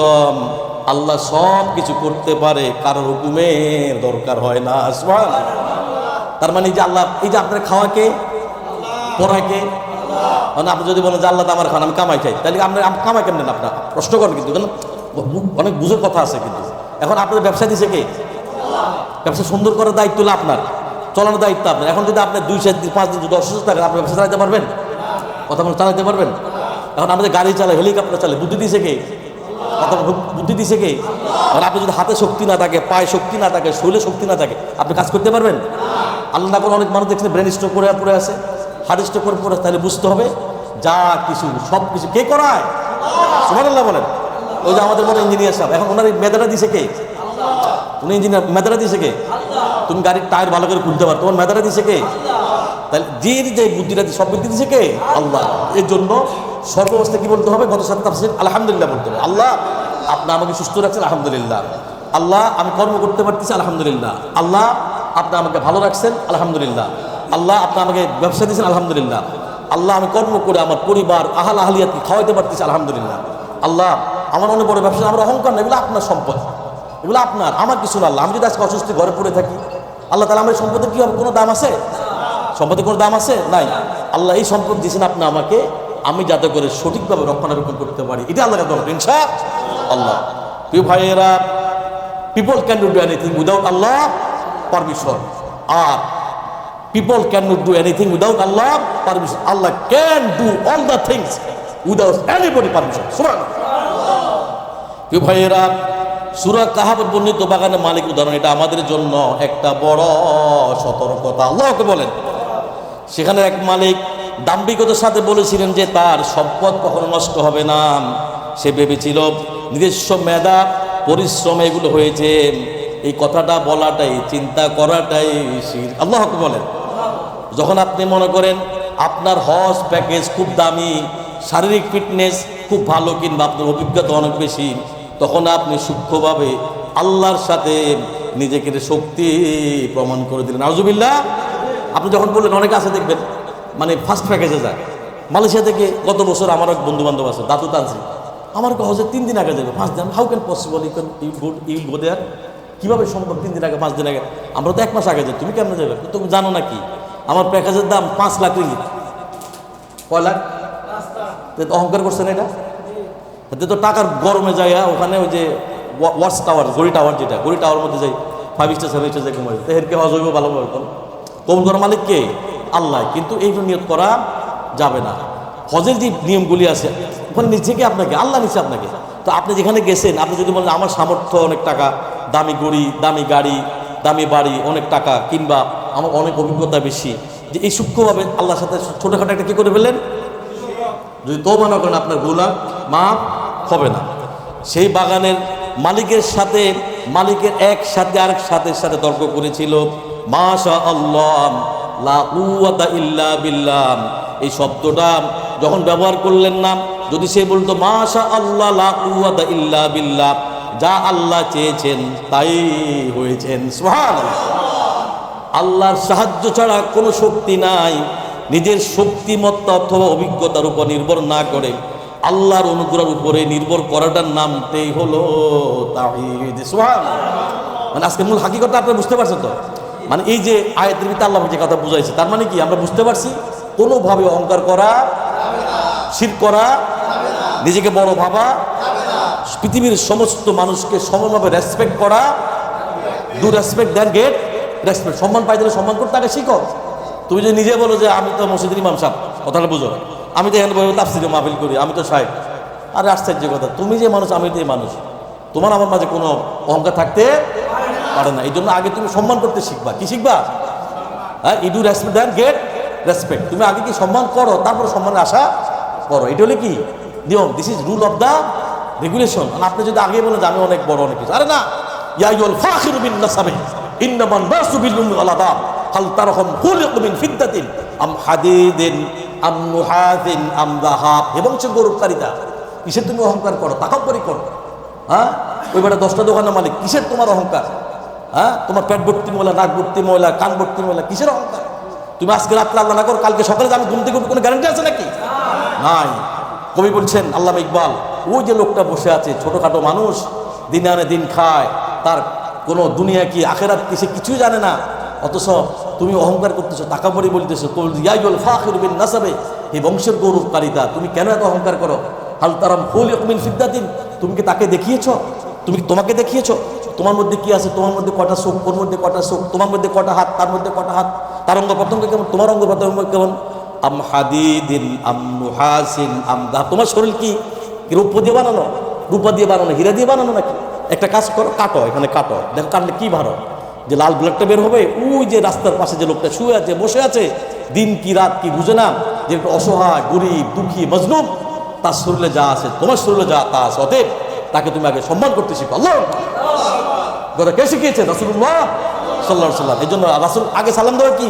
Speaker 1: আল্লাহ সব কিছু করতে পারে, কারোর হুকুমের দরকার হয় না। সুবহানাল্লাহ। তার মানে যে আল্লাহ, এই যে আপনার খাওয়াকে পড়াকে, মানে আপনি যদি বলেন যে আল্লাহ তো আমার খান, আমি কামাই খাই, তাহলে আপনার কামাই কেমন না? আপনার প্রশ্ন করেন, কিন্তু অনেক বুঝের কথা আছে। কিন্তু এখন আপনার ব্যবসা দিছে কে? ব্যবসা সুন্দর করার দায়িত্ব হলো আপনার, চলানোর দায়িত্ব আপনার। এখন যদি আপনি 2-4 দিন 5 দিন যদি অসুস্থ থাকেন, আপনি ব্যবসা চালাতে পারবেন? কথা বলে চালাতে পারবেন? এখন আমাদের গাড়ি চালায়, হেলিকপ্টার চালায়, বুদ্ধি দিছে কে? কথা বুদ্ধি দিছে কে? আর আপনি যদি হাতে শক্তি না থাকে, পায়ে শক্তি না থাকে, শরীরে শক্তি না থাকে, আপনি কাজ করতে পারবেন? আল্লাহ না করে অনেক মানুষ দেখছেন ব্রেন স্ট্রোক করে পড়ে আছে, হার্ট স্ট্রোক করে পড়ে। তাহলে বুঝতে হবে যা কিছু সব কিছু কে করায়? সুবহানাল্লাহ বলেন। ওই যে আমাদের মনে ইঞ্জিনিয়ার সাহেব, এখন ওনার মেধাটা দিছে কে? উনি ইঞ্জিনিয়ার, মেধাটা দিছে কে? তুমি গাড়ির টায়ার ভালো করে খুলতে পারো, তোমার মেধাটা দিছে কে? তাহলে যে বুদ্ধিটা সব বুদ্ধি দিছে কে? আল্লাহ। এর জন্য সর্বাবস্থায় কি বলতে হবে? গত সপ্তাহে আলহামদুলিল্লাহ বলতে হবে। আল্লাহ আপনি আমাকে সুস্থ রাখছেন, আলহামদুলিল্লাহ। আল্লাহ আমি কর্ম করতে পারতেছি, আলহামদুলিল্লাহ। আল্লাহ আপনি আমাকে ভালো রাখছেন, আলহামদুলিল্লাহ। আল্লাহ আপনি আমাকে ব্যবসা দিয়েছেন, আলহামদুলিল্লাহ। আল্লাহ আমি কর্ম করে আমার পরিবার আহলিয়াতকে খাওয়াইতে পারতেছি, আলহামদুলিল্লাহ। আল্লাহ আমার অনেক বড় ব্যবসা, আমার অহংকার না, এগুলো আপনার সম্পদ, এগুলো আপনার, আমার কিছু না। আল্লাহ আমি যদি আজকে অসুস্থ ঘরে পড়ে থাকি, আল্লাহ তাহলে আমার সম্পদের কি হবে? কোনো দাম আছে? সম্পদের কোনো দাম আছে? নাই। আল্লাহ এই সম্পদ দিয়েছেন আপনি আমাকে, আমি যাতে করে সঠিকভাবে রক্ষণাবেক্ষণ করতে পারি, এটা আল্লাহকে দরকার ইনশাআল্লাহ। প্রিয় ভাইয়েরা, people can not do anything without Allah permission, আর people can not do anything without Allah permission. Allah can do all the things without anybody permission. সুবহানাল্লাহ। প্রিয় ভাইয়েরা, সূরা কাহাফের বর্ণিত বাগানের মালিক উদাহরণ, এটা আমাদের জন্য একটা বড় সতর্কতা। আল্লাহকে বলেন, সেখানে এক মালিক দাম্ভিকতার সাথে বলেছিলেন যে তার সম্পদ কখনো নষ্ট হবে না। সে ভেবেছিল নিজস্ব মেধা পরিশ্রম এগুলো হয়েছে। এই কথাটা বলাটাই, চিন্তা করাটাই শিরক। আল্লাহকে বলেন, যখন আপনি মনে করেন আপনার হজ প্যাকেজ খুব দামি, শারীরিক ফিটনেস খুব ভালো, কিংবা আপনার অভিজ্ঞতা অনেক বেশি, তখন আপনি সূক্ষ্মভাবে আল্লাহর সাথে নিজেকে শক্তি প্রমাণ করে দিলেন। নাউজুবিল্লাহ। আপনি যখন বললেন, অনেকে আছে দেখবেন মানে ফার্স্ট প্যাকেজে যায়। মালয়েশিয়া থেকে গত বছর আমার এক বন্ধু বান্ধব আছে, দাতু তানসি, আমার হজে 3 দিন আগে যাবে, 5 দিন। How can possible you go there? কীভাবে সম্ভব 3 দিন আগে, 5 দিন আগে? আমরা তো 1 মাস আগে যাই, তুমি কেমন যাবে? তুমি জানো না কি আমার প্যাকেজের দাম 5 লাখ রিঙ্গিত। কয় লাখ? অহংকার করছেন এটা? এতে তো টাকার গরমে যায়। ওখানে ওই যে ওয়াচ টাওয়ার, গড়ি টাওয়ার, যেটা গড়ি টাওয়ার মধ্যে যাই, 5 স্টার 7 স্টার যাই ঘুমাই। তো এর কে হজ হইব ভালোভাবে? কবুল করার মালিক কে? আল্লাহ। কিন্তু এই নিয়ত করা যাবে না। হজের যে নিয়মগুলি আছে ওখানে নিজেকে আপনাকে, আল্লাহ নিচ্ছে আপনাকে। তো আপনি যেখানে গেছেন, আপনি যদি বলেন আমার সামর্থ্য অনেক টাকা, দামি গড়ি, দামি গাড়ি, দামি বাড়ি, অনেক টাকা, কিংবা আমার অনেক অভিজ্ঞতা বেশি, যে এই সূক্ষ্মভাবে আল্লাহর সাথে ছোটোখাটো একটা কী করে ফেললেন, যদি তওবা না করেন আপনার গুনাহ মাফ হবে না। সেই বাগানের মালিকের সাথে, মালিকের এক সাথে আরেক সাথে তর্ক করেছিল। মাশা আল্লাহ লা কুওয়াতা ইল্লা বিল্লাহ, এই শব্দটা যখন ব্যবহার করলেন না, যদি সে বলতো মাশা আল্লাহ লা কুওয়াতা ইল্লা বিল্লাহ, যা আল্লাহ চেয়েছেন তাই হয়েছেন। সুবহানাল্লাহ। আল্লাহর সাহায্য ছাড়া কোনো শক্তি নাই। নিজের শক্তিমত্তা অথবা অভিজ্ঞতার উপর নির্ভর না করে আল্লাহর অনুগ্রহের উপরে নির্ভর করাটার নামটাই হলো তাওহীদ। সুবহানাল্লাহ। মানে আজকে মূল হাকিকতটা আপনি বুঝতে পারছেন তো? মানে এই যে আয়াতের ভিতরে আল্লাহ যে কথা বুঝাইছে, তার মানে কি আমরা বুঝতে পারছি কোনোভাবে অহংকার করা, শিরক করা, নিজেকে বড় ভাবা, পৃথিবীর সমস্ত মানুষকে সমানভাবে রেসপেক্ট করা, do respect then get respect. সম্মান পাইতে হলে সম্মান করতে আগে শিখো। তুমি যদি নিজে বলো যে আমি তো মসজিদের ইমাম সাহেব, কথাটা বুঝো, আমি তো এখানে তাফসীরে মাহফিল করি, আমি তো সাহেব, আরে আশ্চর্য কথা, তুমি যে মানুষ আমি তো এই মানুষ, তোমার আমার মাঝে কোনো অহংকার থাকতে পারে না। এই জন্য আগে তুমি সম্মান করতে শিখবা। কি শিখবা? হ্যাঁ, edu respect then get respect. তুমি আগে কি সম্মান করো, তারপর সম্মানের আশা করো। এটা হলে কি নিয়ম, this is rule of the regulation. আপনি যদি আগে বলেন যে আমি অনেক বড়, অনেক কিছু, আরে না, ইয়া আইয়ুল ফাখিরু বিন নাসাবি ইন্নামান নাসু বিল আলাদা হাল তারহুম খুলিকু মিন ফিদ্দাতিন আম হাদিদিন আম নুহাতিন আম যাহাব। এবং সে গৌরবকারিতা, কিসের তুমি অহংকার করো, তাকাব্বুরি করো? হ্যাঁ, ওই বেটা 10টা দোকানের মালিক, কিসের তোমার অহংকার? হ্যাঁ, তোমার পেট ভর্তি ময়লা, নাক ভর্তি ময়লা, কান ভর্তি ময়লা, কিসের অহংকার? তুমি আজকে রাত্রে আল্লাহ না করো, কালকে সকালে আমি ঘুম থেকে উঠবো, কোনো গ্যারান্টি আছে নাকি? নাই। কবি বলছেন, আল্লামা ইকবাল, ওই যে লোকটা বসে আছে, ছোটোখাটো মানুষ, দিনে আনে দিন খায়, তার কোনো দুনিয়া কি আখেরাত কি সে কিছুই জানে না, অথচ তুমি অহংকার করতেছো, তাকাবরি বলতেছো। ইয়াইউল ফাখির বিন নাসাবে, এই বংশের গৌরবকারিতা, তুমি কেন এত অহংকার করো? হাল তারাম খুলিকু মিন ফিদ্দাতিন, তুমি কি তাকে দেখিয়েছো? তুমি তোমাকে দেখিয়েছো তোমার মধ্যে কি আছে? তোমার মধ্যে কটা চোখ, ওর মধ্যে কটা চোখ, তোমার মধ্যে কটা হাত, তার মধ্যে কটা হাত, তার অঙ্গ প্রত্যঙ্গ কেমন, তোমার অঙ্গ প্রত্যঙ্গ কেমন? আম হাদিদিন আম নুহাসিন আম দা, তোমার শরীর কি রূপ দিয়ে বানানো, রূপা দিয়ে বানানো, হীরা দিয়ে বানানো নাকি? একটা কাজ করো, কাটো, এখানে কাটো, দেখো কাটলে কি ভালো, যে লাল ব্লাডটা বের হবে। ওই যে রাস্তার পাশে যে লোকটা শুয়ে আছে, বসে আছে, দিন কি রাত কি বুঝে না, যে একটু অসহায়, গরিব, দুঃখী, মজলুম, তার শরীরে যা আছে তোমার শরীরে যা তা আছে, অতএব তাকে তুমি আগে সম্মান করতে শিখো। আল্লাহ কথা কে শিখিয়েছে? রাসূলুল্লাহ সাল্লাল্লাহু আলাইহি ওয়াসাল্লাম। এই জন্য রাসূল আগে সালাম দেওয়া কি,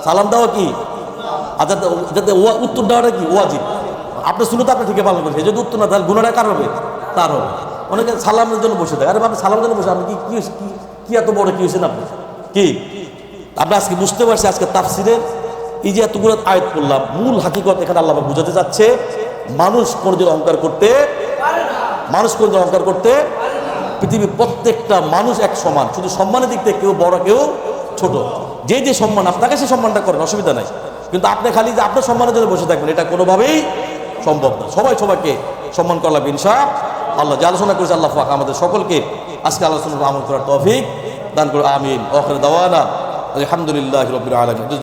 Speaker 1: সালাম দেওয়া কি, যাতে উত্তর দেওয়াটা কি ওয়াজিব। আপনি শুনে তো আপনি ঠিকই পালন করছেন, যদি উত্তর না তাহলে গুনাহটা কার হবে? তার হবে। অনেকে সালামের জন্য বসে থাকে, আরে আপনি সালামের জন্য বসে, আপনি কি এত বড় কি হয়েছেন আপনি? কি আমরা আজকে বুঝতে পারছি, আজকে তাফসীরের এই যে এতগুলো আয়াত পড়লাম, মূল হাকিকত এখানে আল্লাহ বুঝাতে যাচ্ছে, মানুষ কোনদিন অহংকার করতে পারে না, মানুষ কোনদিন অহংকার করতে, পৃথিবীর প্রত্যেকটা মানুষ এক সমান, শুধু সম্মানের দিক থেকে কেউ বড় কেউ ছোট, যে যে সম্মান আপনাকে সে সম্মানটা করেন, অসুবিধা নাই। কিন্তু আপনি খালি যে আপনার সম্মানের জন্য বসে থাকবেন, এটা কোনোভাবেই সম্ভব না। সবাই সবাইকে সম্মান করা লাগবে ইনশাআল্লাহ। যে আলোচনা করেছে আল্লাহ পাক আমাদের সকলকে আজকে আলোচনার আমল করার তৌফিক দান করো, আমিন। আখির দাওয়ানা আলহামদুলিল্লাহি রাব্বিল আলামিন।